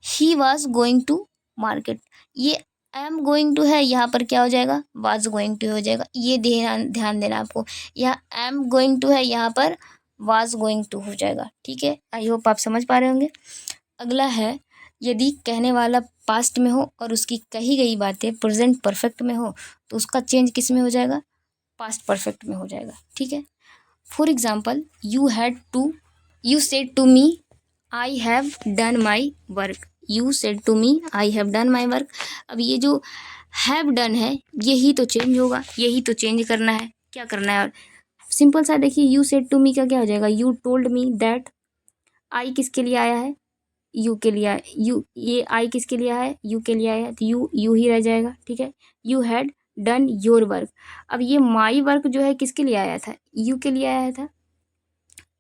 he was going to market. ये आई एम गोइंग टू है, यहाँ पर क्या हो जाएगा, वाज गोइंग टू हो जाएगा। ये ध्यान देना आपको, यहाँ आई एम गोइंग टू है, यहाँ पर वाज गोइंग टू हो जाएगा, ठीक है। आई होप आप समझ पा रहे होंगे। अगला है, यदि कहने वाला पास्ट में हो और उसकी कही गई बातें प्रेजेंट परफेक्ट में हो, तो उसका चेंज किस में हो जाएगा, पास्ट परफेक्ट में हो जाएगा, ठीक है। For example, you said to me I have done my work. You said to me I have done my work. अब ये जो हैव डन है, यही तो चेंज होगा, यही तो चेंज करना है। क्या करना है, और सिंपल सा देखिए, यू सेड टू मी का क्या हो जाएगा, यू टोल्ड मी दैट। आई किसके लिए आया है, यू के लिए, यू, ये आई किसके लिए आया है, यू के लिए आया है, तो यू ही रह जाएगा, ठीक है। You had done your work. अब ये माई वर्क जो है किसके लिए आया था, यू के लिए आया था,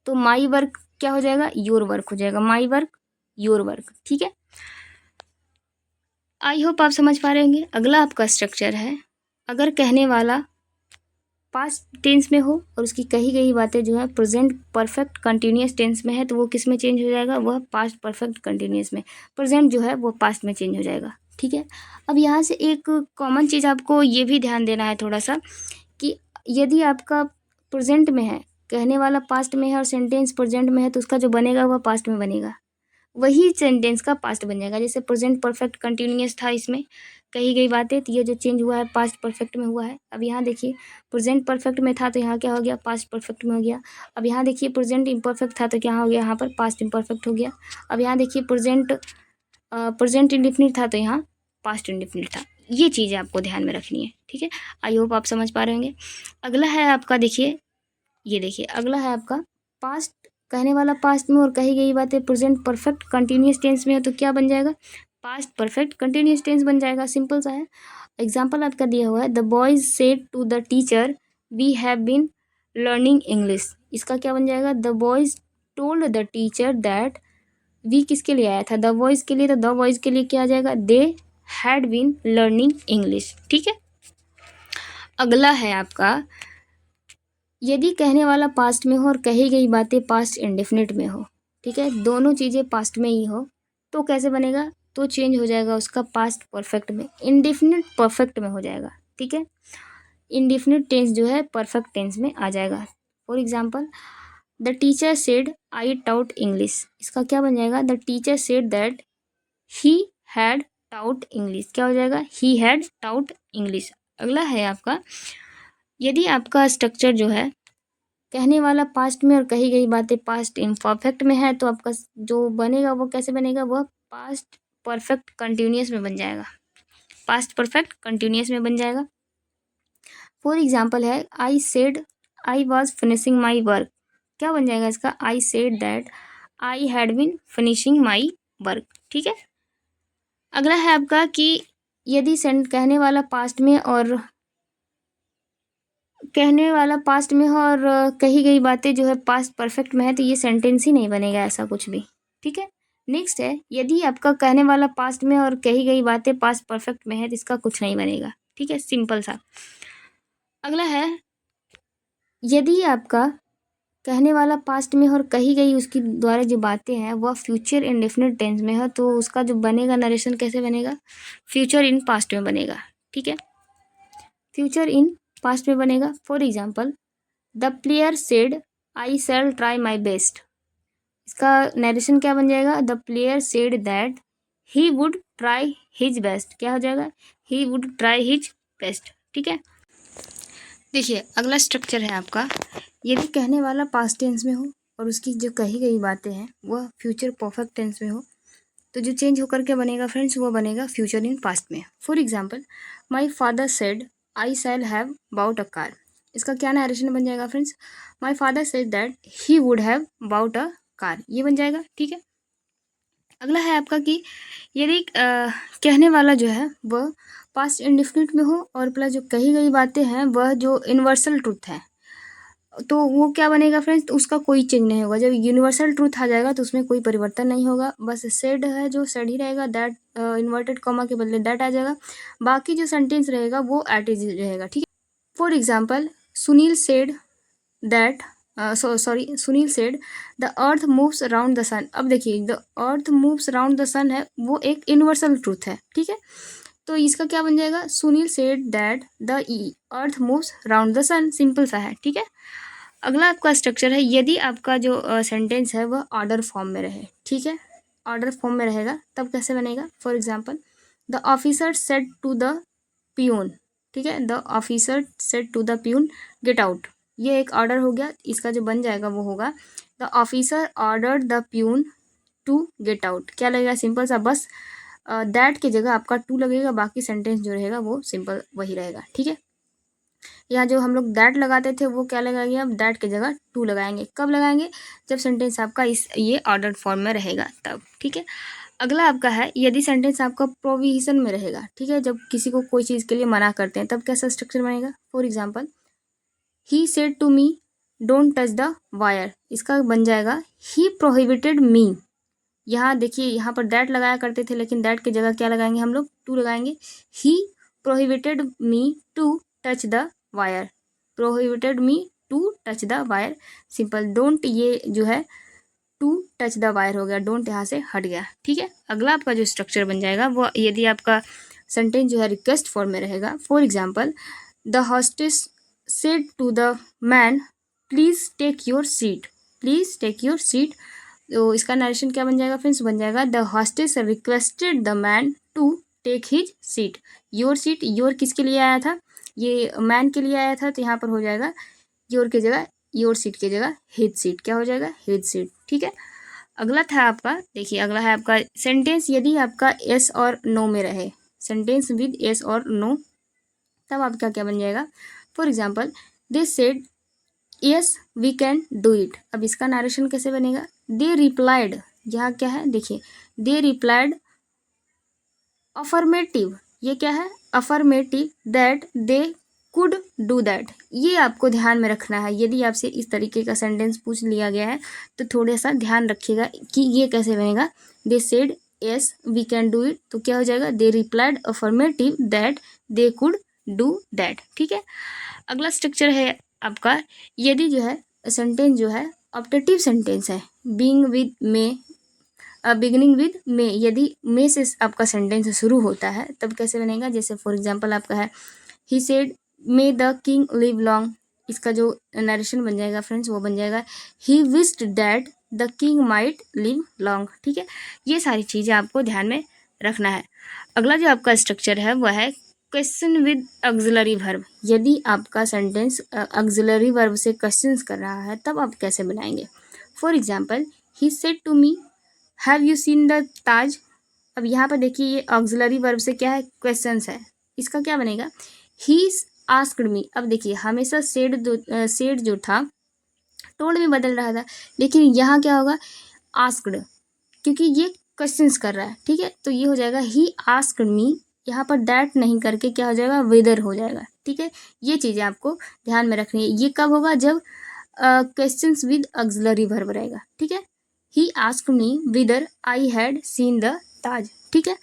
तो माई वर्क क्या हो जाएगा, योर वर्क हो जाएगा। माई वर्क, योर वर्क, ठीक है। आई होप आप समझ पा रहे होंगे। अगला आपका स्ट्रक्चर है, अगर कहने वाला पास्ट टेंस में हो और उसकी कही गई बातें जो है प्रेजेंट परफेक्ट कंटिन्यूस टेंस में है, तो वो किस में चेंज हो जाएगा, वह पास्ट परफेक्ट कंटिन्यूस में। प्रेजेंट जो है वो पास्ट में चेंज हो जाएगा, ठीक है। अब यहाँ से एक कॉमन चीज़ आपको ये भी ध्यान देना है थोड़ा सा, कि यदि आपका प्रेजेंट में है, कहने वाला पास्ट में है और सेंटेंस प्रेजेंट में है, तो उसका जो बनेगा वह पास्ट में बनेगा, वही सेंटेंस का पास्ट बन जाएगा। जैसे प्रेजेंट परफेक्ट कंटिन्यूस था, इसमें कही गई बातें, तो ये जो चेंज हुआ है पास्ट परफेक्ट में हुआ है। अब यहाँ देखिए, प्रेजेंट परफेक्ट में था तो यहाँ क्या हो गया, पास्ट परफेक्ट में हो गया। अब यहाँ देखिए, प्रेजेंट इम्परफेक्ट था तो क्या हो गया, यहाँ पर पास्ट इम्परफेक्ट हो गया। अब यहाँ देखिए, प्रेजेंट इंडेफिनिट था तो यहाँ पास्ट इंडेफिनिट था। ये चीज़ें आपको ध्यान में रखनी है, ठीक है। आई होप आप समझ पा रहे होंगे। अगला है आपका, देखिए, ये देखिए, अगला है आपका पास्ट। कहने वाला पास्ट में और कही गई बातें प्रेजेंट परफेक्ट कंटिन्यूस टेंस में है, तो क्या बन जाएगा, पास्ट परफेक्ट कंटिन्यूस टेंस बन जाएगा। सिंपल सा है। एग्जाम्पल आपका दिया हुआ है, the boys said to the teacher we have been learning English, इसका क्या बन जाएगा, the boys told the teacher that, we किसके लिए आया था, द बॉयज़ के लिए, तो द बॉयज़ के लिए क्या आ जाएगा, they had been learning English. ठीक है, अगला है आपका, यदि कहने वाला पास्ट में हो और कही गई बातें पास्ट इंडेफिनिट में हो, ठीक है, दोनों चीज़ें पास्ट में ही हो, तो कैसे बनेगा, तो चेंज हो जाएगा उसका पास्ट परफेक्ट में, इंडेफिनिट परफेक्ट में हो जाएगा। ठीक है, इंडेफिनिट टेंस जो है परफेक्ट टेंस में आ जाएगा। For example, the teacher said I taut English, इसका क्या बन जाएगा, the teacher said that he had taut English, क्या हो जाएगा, ही हैड टाउट इंग्लिश। अगला है आपका, यदि आपका स्ट्रक्चर जो है कहने वाला पास्ट में और कही गई बातें पास्ट इम्परफेक्ट में है, तो आपका जो बनेगा वो कैसे बनेगा, वह पास्ट परफेक्ट कंटिन्यूअस में बन जाएगा, पास्ट परफेक्ट कंटिन्यूअस में बन जाएगा। फॉर एग्जाम्पल है, I said I was finishing my work, क्या बन जाएगा इसका, I said that I had been finishing my work. ठीक है, अगला है आपका कि यदि कहने वाला पास्ट में और कहने वाला पास्ट में हो और कही गई बातें जो है पास्ट परफेक्ट में है, तो ये सेंटेंस ही नहीं बनेगा ऐसा कुछ भी। ठीक है, नेक्स्ट है, यदि आपका कहने वाला पास्ट में और कही गई बातें पास्ट परफेक्ट में है, तो इसका कुछ नहीं बनेगा। ठीक है, सिंपल सा। अगला है, यदि आपका कहने वाला पास्ट में और कही गई उसकी द्वारा जो बातें हैं वह फ्यूचर इंडेफिनिट टेंस में है, तो उसका जो बनेगा नरेशन कैसे बनेगा, फ्यूचर इन पास्ट में बनेगा। ठीक है, फ्यूचर इन पास्ट में बनेगा। For example, the player said I shall try my best, इसका नरेशन क्या बन जाएगा, the player said that he would try his best, क्या हो जाएगा, he would try his best. ठीक है, देखिए अगला स्ट्रक्चर है आपका, यदि कहने वाला पास्ट टेंस में हो और उसकी जो कही गई बातें हैं वह फ्यूचर परफेक्ट टेंस में हो, तो जो चेंज होकर के बनेगा फ्रेंड्स, वो बनेगा फ्यूचर इन पास्ट में। For example, my father said I shall have bought a car, इसका क्या नरेशन बन जाएगा friends, my father said that he would have bought a car, ये बन जाएगा। ठीक है, अगला है आपका कि यदि कहने वाला जो है वह पास्ट इंडेफिनिट में हो और प्लस जो कही गई बातें हैं वह जो यूनिवर्सल ट्रूथ है, तो वो क्या बनेगा फ्रेंड्स, तो उसका कोई चेंज नहीं होगा। जब यूनिवर्सल ट्रूथ आ जाएगा तो उसमें कोई परिवर्तन नहीं होगा, बस सेड है जो सेड ही रहेगा, दैट इन्वर्टेड कॉमा के बदले दैट आ जाएगा, बाकी जो सेंटेंस रहेगा वो एट इज रहेगा। ठीक है, for example, Sunil said that Sunil said the earth moves around the sun, अब देखिए the earth moves around the sun है, वो एक यूनिवर्सल ट्रूथ है। ठीक है, तो इसका क्या बन जाएगा, Sunil said that the earth moves around the sun, simple सा है। ठीक है, अगला आपका स्ट्रक्चर है, यदि आपका जो सेंटेंस है वह ऑर्डर फॉर्म में रहे। ठीक है, ऑर्डर फॉर्म में रहेगा तब कैसे बनेगा, for example, the officer said to the peon, ठीक है, the officer said to the peon get out, ये एक ऑर्डर हो गया, इसका जो बन जाएगा वो होगा the officer order the peon to get out, क्या लगेगा, सिंपल सा, बस दैट की जगह आपका टू लगेगा, बाकी सेंटेंस जो रहेगा वो सिंपल वही रहेगा। ठीक है, यहाँ जो हम लोग दैट लगाते थे वो क्या लगाएंगे, अब दैट की जगह टू लगाएंगे, कब लगाएंगे, जब सेंटेंस आपका ये ऑर्डर फॉर्म में रहेगा तब। ठीक है, अगला आपका है, यदि सेंटेंस आपका प्रोविजन में रहेगा, ठीक है, जब किसी को कोई चीज़ के लिए मना करते हैं तब कैसा स्ट्रक्चर बनेगा, for example, he said to me don't touch the wire, इसका बन जाएगा ही प्रोहिबिटेड मी, यहाँ देखिए यहाँ पर दैट लगाया करते थे लेकिन दैट की जगह क्या लगाएंगे हम लोग, टू लगाएंगे, he prohibited me to touch the wire, prohibited me to touch the wire, simple, don't ये जो है टू टच द वायर हो गया, डोंट यहाँ से हट गया। ठीक है, अगला आपका जो स्ट्रक्चर बन जाएगा वो, यदि आपका सेंटेंस जो है रिक्वेस्ट फॉर्म में रहेगा, for example, the hostess said to the man please take your seat, please take your seat, तो इसका नरेशन क्या बन जाएगा फ्रेंड्स, बन जाएगा the hostess requested the man to take his seat, your seat, your किसके लिए आया था, ये मैन के लिए आया था, तो यहाँ पर हो जाएगा योर की जगह, योर सीट की जगह हिज सीट, क्या हो जाएगा, हिज सीट। ठीक है, अगला था आपका, देखिए अगला है आपका सेंटेंस, यदि आपका यस और नो में रहे, सेंटेंस विद यस और नो, तब आपका क्या बन जाएगा, for example, they said yes we can do it, अब इसका नरेशन कैसे बनेगा, दे रिप्लाइड, यहाँ क्या है देखिए, दे रिप्लाइड अफर्मेटिव, ये क्या है, affirmative, that they could do that, ये आपको ध्यान में रखना है। यदि आपसे इस तरीके का सेंटेंस पूछ लिया गया है तो थोड़ा सा ध्यान रखिएगा कि ये कैसे बनेगा। They said yes we can do it, तो क्या हो जाएगा, they replied affirmative that they could do that. ठीक है, अगला स्ट्रक्चर है आपका, यदि जो है सेंटेंस जो है ऑप्टेटिव सेंटेंस है, being with may, beginning with may, यदि मे से आपका सेंटेंस शुरू होता है तब कैसे बनेगा। जैसे फॉर एग्जांपल आपका है he said may the king live long, इसका जो नरेशन बन जाएगा फ्रेंड्स वो बन जाएगा he wished that the king might live long. ठीक है, ये सारी चीज़ें आपको ध्यान में रखना है। अगला जो आपका स्ट्रक्चर है वह है क्वेश्चन विद ऑक्सिलरी वर्ब, यदि आपका सेंटेंस ऑक्सिलरी वर्ब से क्वेश्चंस कर रहा है तब आप कैसे बनाएंगे। For example he said to me have you seen the Taj, अब यहाँ पर देखिए ये ऑक्सिलरी वर्ब से क्या है, क्वेश्चंस है, इसका क्या बनेगा, ही आस्क्ड मी। अब देखिए हमेशा सेड जो था टोल्ड में बदल रहा था, लेकिन यहाँ क्या होगा, आस्क्ड, क्योंकि ये क्वेश्चंस कर रहा है। ठीक है, तो ये हो जाएगा ही आस्क्ड मी, यहाँ पर दैट नहीं करके क्या हो जाएगा, वेदर हो जाएगा। ठीक है, ये चीज़ें आपको ध्यान में रखनी है। ये कब होगा, जब क्वेश्चंस विद ऑक्सिलरी वर्ब रहेगा। ठीक है, he asked me whether I had seen the Taj. ठीक है,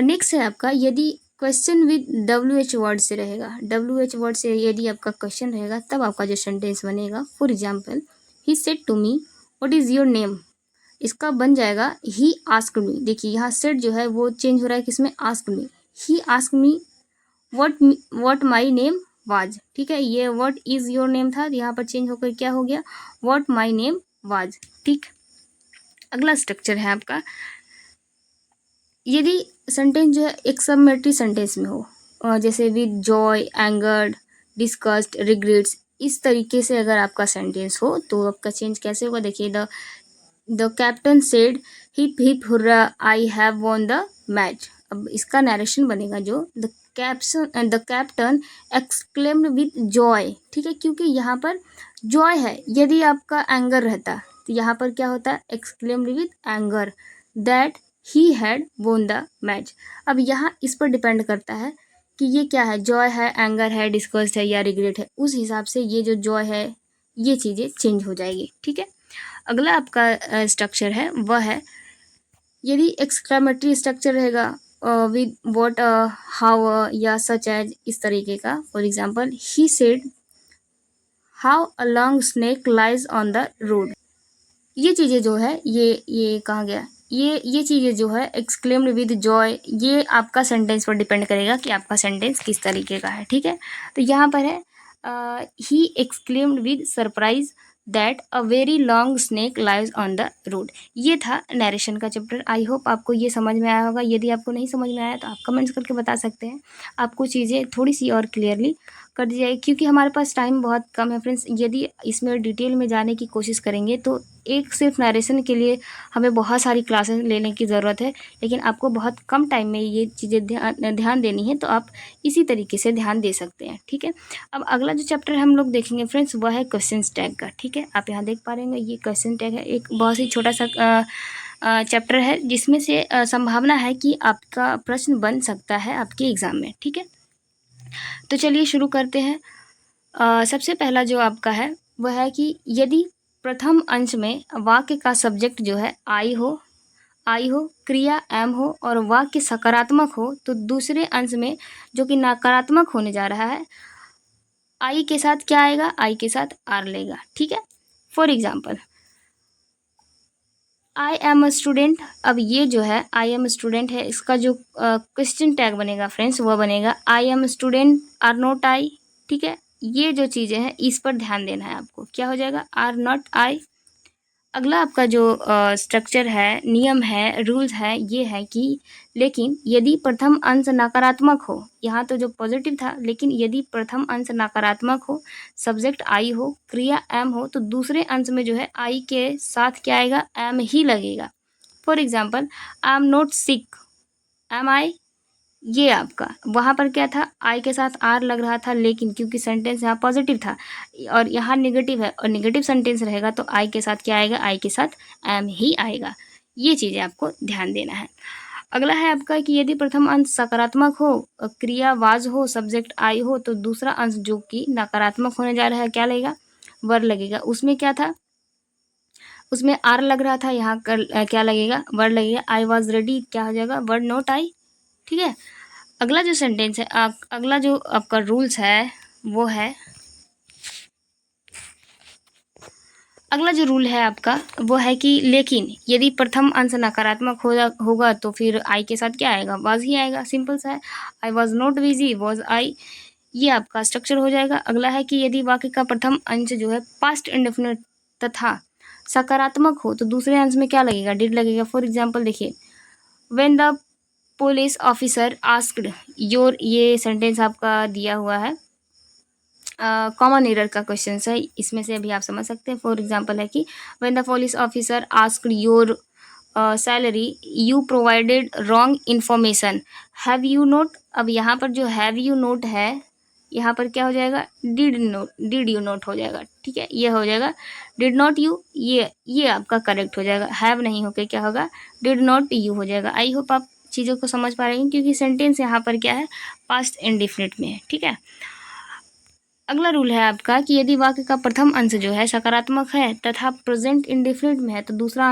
नेक्स्ट है आपका, यदि क्वेश्चन विद WH वर्ड से रहेगा, WH वर्ड से यदि आपका क्वेश्चन रहेगा तब आपका जो सेंटेंस बनेगा। For example he said to me what is your name, इसका बन जाएगा ही आस्क्ड मी। देखिए यहाँ सेड जो है वो चेंज हो रहा है किसमें, asked me. He asked me what my name was. ठीक है, ये व्हाट इज़ योर नेम था, यहाँ पर चेंज होकर क्या हो गया, व्हाट माई नेम वाज। ठीक, अगला स्ट्रक्चर है आपका, यदि सेंटेंस जो है एक्सक्लेमेटरी सेंटेंस में हो, जैसे with Joy, angered, discussed, regrets, इस तरीके से अगर आपका सेंटेंस हो तो आपका चेंज कैसे होगा। देखिए the captain said hip hip hurrah I have won the match, अब इसका नरेशन बनेगा जो the captain exclaimed with Joy. ठीक है, क्योंकि यहाँ पर जॉय है, यदि आपका एंगर रहता तो यहाँ पर क्या होता, exclaimed with anger that he had won the match. अब यहाँ इस पर डिपेंड करता है कि ये क्या है, जॉय है, एंगर है, डिस्गस्ट है या रिग्रेट है, उस हिसाब से ये जो जॉय है ये चीज़ें चेंज हो जाएगी। ठीक है, अगला आपका स्ट्रक्चर है वह है, यदि एक्सक्लेमेटरी स्ट्रक्चर रहेगा विद व्हाट, हाउ या सच एज, इस तरीके का। For example he said how a long snake lies on the road, ये चीज़ें जो है ये कहाँ गया, ये चीज़ें जो है एक्सक्लेम्ड विद जॉय, ये आपका सेंटेंस पर डिपेंड करेगा कि आपका सेंटेंस किस तरीके का है। ठीक है, तो यहाँ पर है he exclaimed with surprise that a very long snake lies on the road. ये था नरेशन का चैप्टर। आई होप आपको ये समझ में आया होगा। यदि आपको नहीं समझ में आया तो आप कमेंट्स करके बता सकते हैं, आपको चीज़ें थोड़ी सी और क्लियरली कर दी जाएगी, क्योंकि हमारे पास टाइम बहुत कम है फ्रेंड्स। यदि इसमें डिटेल में जाने की कोशिश करेंगे तो एक सिर्फ नरेशन के लिए हमें बहुत सारी क्लासेस लेने की ज़रूरत है, लेकिन आपको बहुत कम टाइम में ये चीज़ें ध्यान देनी है, तो आप इसी तरीके से ध्यान दे सकते हैं। ठीक है, अब अगला जो चैप्टर हम लोग देखेंगे फ्रेंड्स वह है क्वेश्चन टैग का। ठीक है, आप यहाँ देख पा रहे हैं ये क्वेश्चन टैग है, एक बहुत ही छोटा सा चैप्टर है जिसमें से संभावना है कि आपका प्रश्न बन सकता है आपके एग्ज़ाम में। ठीक है, तो चलिए शुरू करते हैं। सबसे पहला जो आपका है वह है कि यदि प्रथम अंश में वाक्य का सब्जेक्ट जो है आई हो, क्रिया एम हो और वाक्य सकारात्मक हो, तो दूसरे अंश में जो कि नकारात्मक होने जा रहा है, आई के साथ क्या आएगा, आई के साथ आर लेगा। ठीक है, for example I am a student, अब ये जो है आई एम स्टूडेंट है, इसका जो क्वेश्चन टैग बनेगा फ्रेंड्स वह बनेगा I am student are not I. ठीक है, ये जो चीज़ें हैं इस पर ध्यान देना है आपको, क्या हो जाएगा, आर नॉट आई। अगला आपका जो स्ट्रक्चर है, नियम है, रूल्स है, ये है कि लेकिन यदि प्रथम अंश नकारात्मक हो, यहाँ तो जो पॉजिटिव था, लेकिन यदि प्रथम अंश नकारात्मक हो, सब्जेक्ट आई हो, क्रिया एम हो, तो दूसरे अंश में जो है आई के साथ क्या आएगा, एम ही लगेगा। For example I am not sick, am I, ये आपका वहाँ पर क्या था, आई के साथ आर लग रहा था, लेकिन क्योंकि सेंटेंस यहाँ पॉजिटिव था और यहाँ नेगेटिव है और नेगेटिव सेंटेंस रहेगा तो आई के साथ क्या आएगा, आई के साथ एम ही आएगा। ये चीज़ें आपको ध्यान देना है। अगला है आपका कि यदि प्रथम अंश सकारात्मक हो, क्रिया वाज हो, सब्जेक्ट आई हो, तो दूसरा अंश जो कि नकारात्मक होने जा रहा है क्या लगेगा, वर लगेगा। उसमें क्या था, उसमें आर लग रहा था, यहाँ कर क्या लगेगा, वर्ड लगेगा। आई वॉज रेडी क्या हो जाएगा, वर्ड नॉट आई। ठीक है। अगला जो सेंटेंस है अगला जो आपका रूल्स है वो है, अगला जो रूल है आपका वो है कि लेकिन यदि प्रथम अंश नकारात्मक होगा तो फिर आई के साथ क्या आएगा, वाज ही आएगा। सिंपल सा है। I was not busy, was I, ये आपका स्ट्रक्चर हो जाएगा। अगला है कि यदि वाक्य का प्रथम अंश जो है पास्ट इंडेफिनिट तथा सकारात्मक हो तो दूसरे अंश में क्या लगेगा, डिड लगेगा। फॉर एग्जाम्पल देखिए, when the police officer asked your, ये सेंटेंस आपका दिया हुआ है, कॉमन एरर का क्वेश्चन है, इसमें से अभी आप समझ सकते हैं। फॉर एग्जाम्पल है कि when the police officer asked your salary you provided wrong information, have you note. अब यहाँ पर जो हैव यू नोट है, यहाँ पर क्या हो जाएगा, डिड यू नोट हो जाएगा। ठीक है, ये हो जाएगा डिड नॉट यू, ये आपका करेक्ट हो जाएगा। हैव नहीं होकर क्या होगा, डिड नॉट यू हो जाएगा। आई होप आप चीज़ों को समझ पा रहे हैं, क्योंकि सेंटेंस यहाँ पर क्या है, पास्ट इंडेफिनिट में है। ठीक है। अगला रूल है आपका कि यदि वाक्य का प्रथम अंश जो है सकारात्मक है तथा प्रेजेंट इंडेफिनिट में है तो दूसरा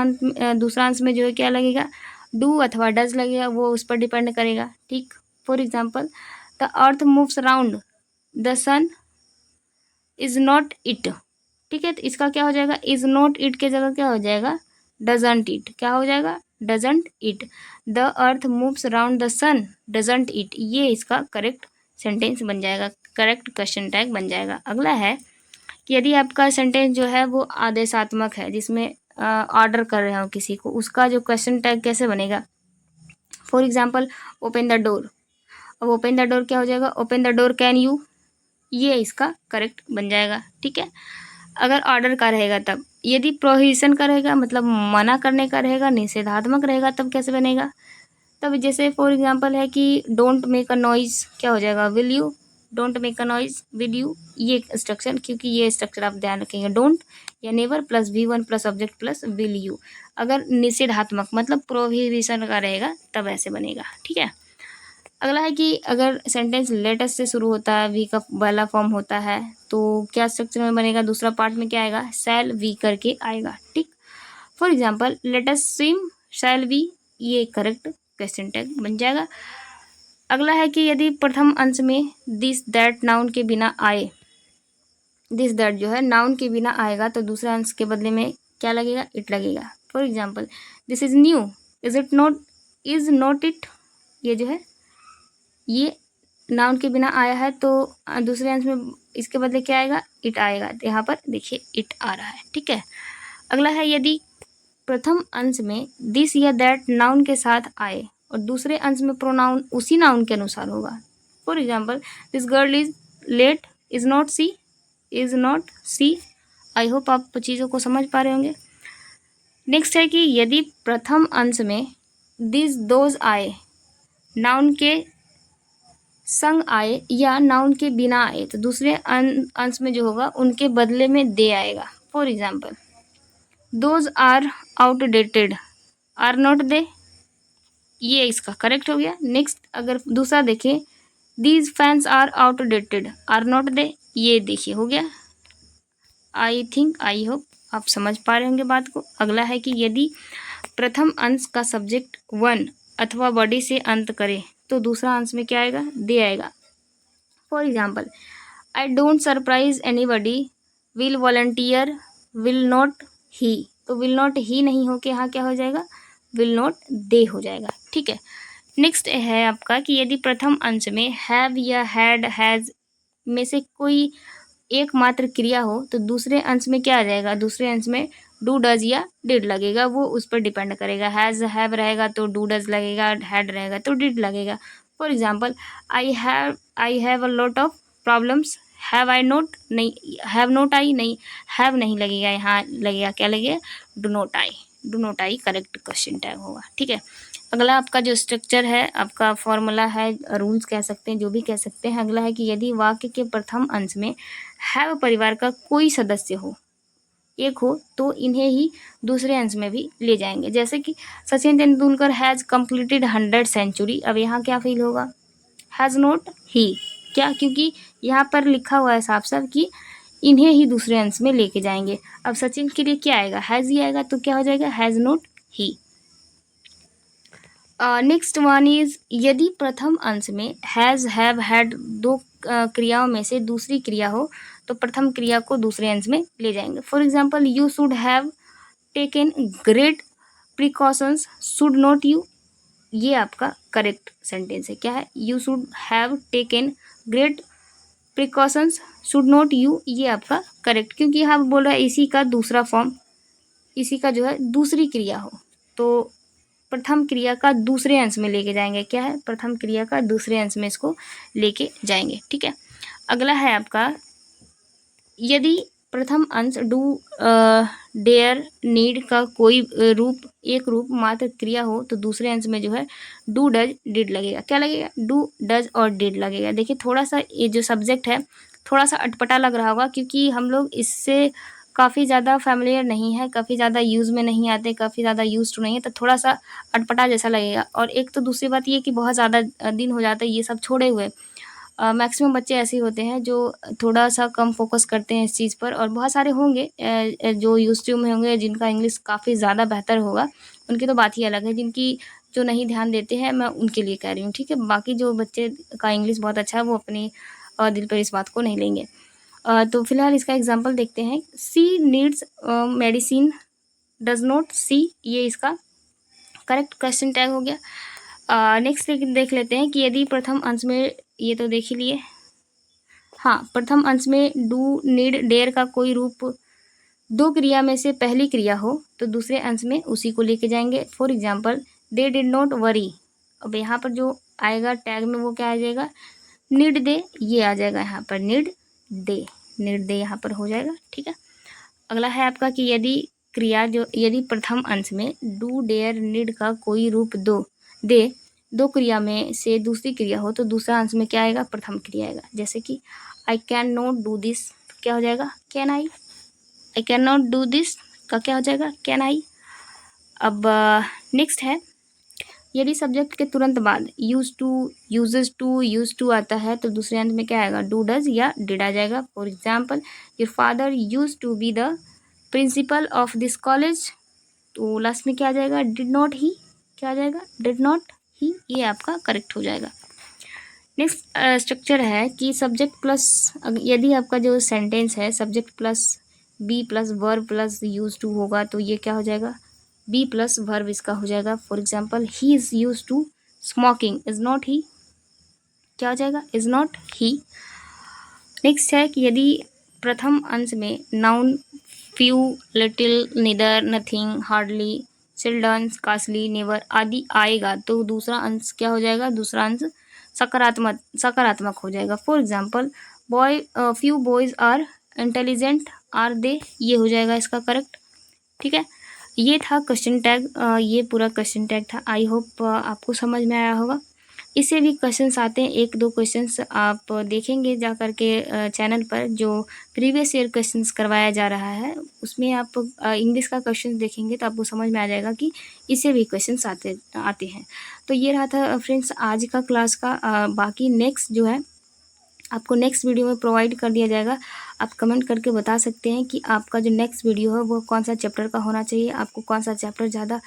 अंश में जो है क्या लगेगा, डू अथवा डज लगेगा, वो उस पर डिपेंड करेगा। ठीक। For example, the earth moves around the sun is not it. ठीक है, तो इसका क्या हो जाएगा, इज नॉट इट के जगह क्या हो जाएगा, डजंट इट। क्या हो जाएगा, doesn't it. The earth moves around the sun doesn't it, ये इसका करेक्ट सेंटेंस बन जाएगा, करेक्ट क्वेश्चन टैग बन जाएगा। अगला है कि यदि आपका सेंटेंस जो है वो आदेशात्मक है, जिसमें ऑर्डर कर रहे हो किसी को, उसका जो क्वेश्चन टैग कैसे बनेगा। For example, open the door. अब ओपन द डोर क्या हो जाएगा, open the door can you, ये इसका करेक्ट बन जाएगा। ठीक है। अगर ऑर्डर का रहेगा तब, यदि प्रोहिबिशन का रहेगा मतलब मना करने का रहेगा, निषेधात्मक रहेगा, तब कैसे बनेगा। तब जैसे फॉर एग्जांपल है कि डोंट मेक अ नॉइज, क्या हो जाएगा, will you. Don't make a noise, will you, ये स्ट्रक्चर, क्योंकि ये स्ट्रक्चर आप ध्यान रखेंगे, डोंट या never plus V1 plus object plus will you. अगर निषेधात्मक मतलब प्रोहिबिशन का रहेगा तब ऐसे बनेगा। ठीक है। अगला है कि अगर सेंटेंस लेटस से शुरू होता है, वी का पहला फॉर्म होता है, तो क्या स्ट्रक्चर में बनेगा, दूसरा पार्ट में क्या आएगा, शैल वी करके आएगा। ठीक। For example, let us swim shall we, ये करेक्ट क्वेश्चन टैग बन जाएगा। अगला है कि यदि प्रथम अंश में दिस दैट नाउन के बिना आए, दिस दैट जो है नाउन के बिना आएगा तो दूसरे अंश के बदले में क्या लगेगा, इट लगेगा। For example, this is new, is it not, is not it, ये जो है ये नाउन के बिना आया है तो दूसरे अंश में इसके बदले क्या आएगा, इट आएगा। तो यहाँ पर देखिए इट आ रहा है। ठीक है। अगला है यदि प्रथम अंश में दिस या दैट नाउन के साथ आए और दूसरे अंश में प्रोनाउन उसी नाउन के अनुसार होगा। For example, this girl is late, is not she, is not she. I hope आप चीज़ों को समझ पा रहे होंगे। नेक्स्ट है कि यदि प्रथम अंश में दिस दोज आए, नाउन के संग आए या नाउन के बिना आए तो दूसरे अंश में जो होगा उनके बदले में दे आएगा। For example, those are outdated, are not they, ये इसका करेक्ट हो गया। नेक्स्ट अगर दूसरा देखें, these fans are outdated, are not they, ये देखिए हो गया। आई थिंक, आई होप आप समझ पा रहे होंगे बात को। अगला है कि यदि प्रथम अंश का सब्जेक्ट वन अथवा बॉडी से अंत करे तो दूसरा अंश में क्या आएगा, दे आएगा। For example, I don't surprise anybody, will volunteer, will not ही, तो विल नॉट ही नहीं हो के यहाँ क्या हो जाएगा, विल नॉट दे हो जाएगा। ठीक है। नेक्स्ट है आपका कि यदि प्रथम अंश में हैव या हैड हैज़ में से कोई एकमात्र क्रिया हो तो दूसरे अंश में क्या आ जाएगा, दूसरे अंश में डू डज या डिड लगेगा, वो उस पर डिपेंड करेगा। हैज़ हैव रहेगा तो डू डज लगेगा, हैड रहेगा तो डिड लगेगा। For example, I have a lot of problems, have I note, नहीं हैव नोट आई, नहीं हैव नहीं लगेगा, यहाँ लगेगा क्या लगेगा, do not I, do not I correct question tag होगा। ठीक है। अगला आपका जो स्ट्रक्चर है, आपका फॉर्मूला है, रूल्स कह सकते हैं, जो भी कह सकते हैं। अगला है कि यदि वाक्य के प्रथम अंश में हैव परिवार का कोई सदस्य हो एक हो तो इन्हें ही दूसरे अंश में भी ले जाएंगे। जैसे कि Sachin Tendulkar has completed 100 century, अब यहाँ क्या फील होगा, हैज़ नॉट ही, क्या, क्योंकि यहाँ पर लिखा हुआ है साफ साफ कि इन्हें ही दूसरे अंश में लेके जाएंगे। अब सचिन के लिए क्या आएगा, हैज़ ही आएगा, तो क्या हो जाएगा, has not he. Next one is, यदि प्रथम अंश में हैज़, हैव, हैड दो क्रियाओं में से दूसरी क्रिया हो तो प्रथम क्रिया को दूसरे अंश में ले जाएंगे। For example, you should have taken great precautions, should not you, ये आपका करेक्ट सेंटेंस है। क्या है, you should have taken great precautions, should not you, ये आपका करेक्ट, क्योंकि यहाँ बोल रहा है इसी का दूसरा फॉर्म, इसी का जो है दूसरी क्रिया हो तो प्रथम क्रिया का दूसरे अंश में लेके जाएंगे। क्या है, प्रथम क्रिया का दूसरे अंश में इसको लेके जाएंगे। ठीक है, अगला है आपका, यदि प्रथम अंश डू, डेयर, नीड का कोई रूप, एक रूप मात्र क्रिया हो तो दूसरे अंश में जो है डू, डज, डिड लगेगा। क्या लगेगा, डू, डज और डिड लगेगा। देखिए थोड़ा सा ये जो सब्जेक्ट है थोड़ा सा अटपटा लग रहा होगा, क्योंकि हम लोग इससे काफ़ी ज़्यादा फैमिलियर नहीं है, काफ़ी ज़्यादा यूज़ में नहीं आते, काफ़ी ज़्यादा यूज टू नहीं है, तो थोड़ा सा अटपटा जैसा लगेगा। और एक तो दूसरी बात ये कि बहुत ज़्यादा दिन हो जाता है ये सब छोड़े हुए। मैक्सिमम बच्चे ऐसे ही होते हैं जो थोड़ा सा कम फोकस करते हैं इस चीज़ पर, और बहुत सारे होंगे जो यूट्यूब में होंगे जिनका इंग्लिश काफ़ी ज़्यादा बेहतर होगा, उनकी तो बात ही अलग है। जिनकी जो नहीं ध्यान देते हैं मैं उनके लिए कह रही हूँ। ठीक है, बाकी जो बच्चे का इंग्लिश बहुत अच्छा है वो अपनी दिल पर इस बात को नहीं लेंगे। तो फिलहाल इसका एग्जाम्पल देखते हैं। सी नीड्स मेडिसिन, डज नॉट सी, ये इसका करेक्ट क्वेश्चन टैग हो गया। नेक्स्ट देख लेते हैं कि यदि प्रथम अंश में, ये तो देख ही लिए, हाँ, प्रथम अंश में डू, नीड, डेयर का कोई रूप दो क्रिया में से पहली क्रिया हो तो दूसरे अंश में उसी को लेके जाएंगे। For example, they did not worry, अब यहाँ पर जो आएगा टैग में वो क्या आ जाएगा, नीड दे, ये आ जाएगा यहाँ पर नीड दे, नीड दे यहाँ पर हो जाएगा। ठीक है, अगला है आपका कि यदि क्रिया जो, यदि प्रथम अंश में डू, डेयर, नीड का कोई रूप दो क्रिया में से दूसरी क्रिया हो तो दूसरा अंश में क्या आएगा, प्रथम क्रिया आएगा। जैसे कि I can not do this, क्या हो जाएगा, can I, I can not do this का क्या हो जाएगा, कैन आई। अब नेक्स्ट है, यदि सब्जेक्ट के तुरंत बाद use to, uses to, use to आता है तो दूसरे अंत में क्या आएगा, डू, डज या डिड आ जाएगा। For example, your father use to be the principal of this college, तो लास्ट में क्या आ जाएगा, डिड नॉट ही, क्या आ जाएगा, डिड नॉट ही, ये आपका करेक्ट हो जाएगा। नेक्स्ट स्ट्रक्चर है कि सब्जेक्ट प्लस, यदि आपका जो सेंटेंस है subject plus be plus verb plus use to होगा तो ये क्या हो जाएगा, बी प्लस वर्ब इसका हो जाएगा। For example, he is use to smoking, is not he, क्या हो जाएगा, इज़ नॉट ही। नेक्स्ट है कि यदि प्रथम अंश में noun few, little, neither, nothing, hardly, children, costly, never आदि आएगा तो दूसरा अंश क्या हो जाएगा, दूसरा अंश सकारात्मक हो जाएगा। For example, boy, few boys are intelligent, are they, ये हो जाएगा इसका करेक्ट। ठीक है, ये था क्वेश्चन टैग, ये पूरा क्वेश्चन टैग था। आई होप आपको समझ में आया होगा। इससे भी क्वेश्चंस आते हैं, एक दो क्वेश्चंस आप देखेंगे जा कर के चैनल पर जो प्रीवियस ईयर क्वेश्चंस करवाया जा रहा है उसमें आप इंग्लिश का क्वेश्चन देखेंगे तो आपको समझ में आ जाएगा कि इससे भी क्वेश्चंस आते हैं। तो ये रहा था फ्रेंड्स आज का क्लास का। बाकी नेक्स्ट जो है आपको नेक्स्ट वीडियो में प्रोवाइड कर दिया जाएगा। आप कमेंट करके बता सकते हैं कि आपका जो नेक्स्ट वीडियो है वो कौन सा चैप्टर का होना चाहिए, आपको कौन सा चैप्टर ज़्यादा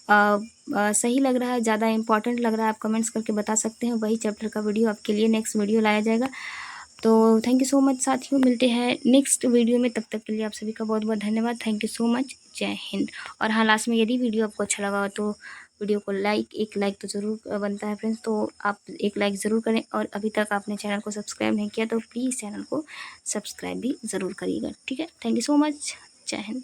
सही लग रहा है, ज़्यादा इंपॉर्टेंट लग रहा है, आप कमेंट्स करके बता सकते हैं। वही चैप्टर का वीडियो आपके लिए नेक्स्ट वीडियो लाया जाएगा। तो थैंक यू सो मच साथियों, मिलते हैं नेक्स्ट वीडियो में, तब तक के लिए आप सभी का बहुत बहुत धन्यवाद। थैंक यू सो मच, जय हिंद। और हाँ, लास्ट में यदि वीडियो आपको अच्छा लगा हो तो वीडियो को एक लाइक तो ज़रूर बनता है फ्रेंड्स, तो आप एक लाइक ज़रूर करें। और अभी तक आपने चैनल को सब्सक्राइब नहीं किया तो प्लीज़ चैनल को सब्सक्राइब भी ज़रूर करिएगा। ठीक है, थैंक यू सो मच, जय हिंद।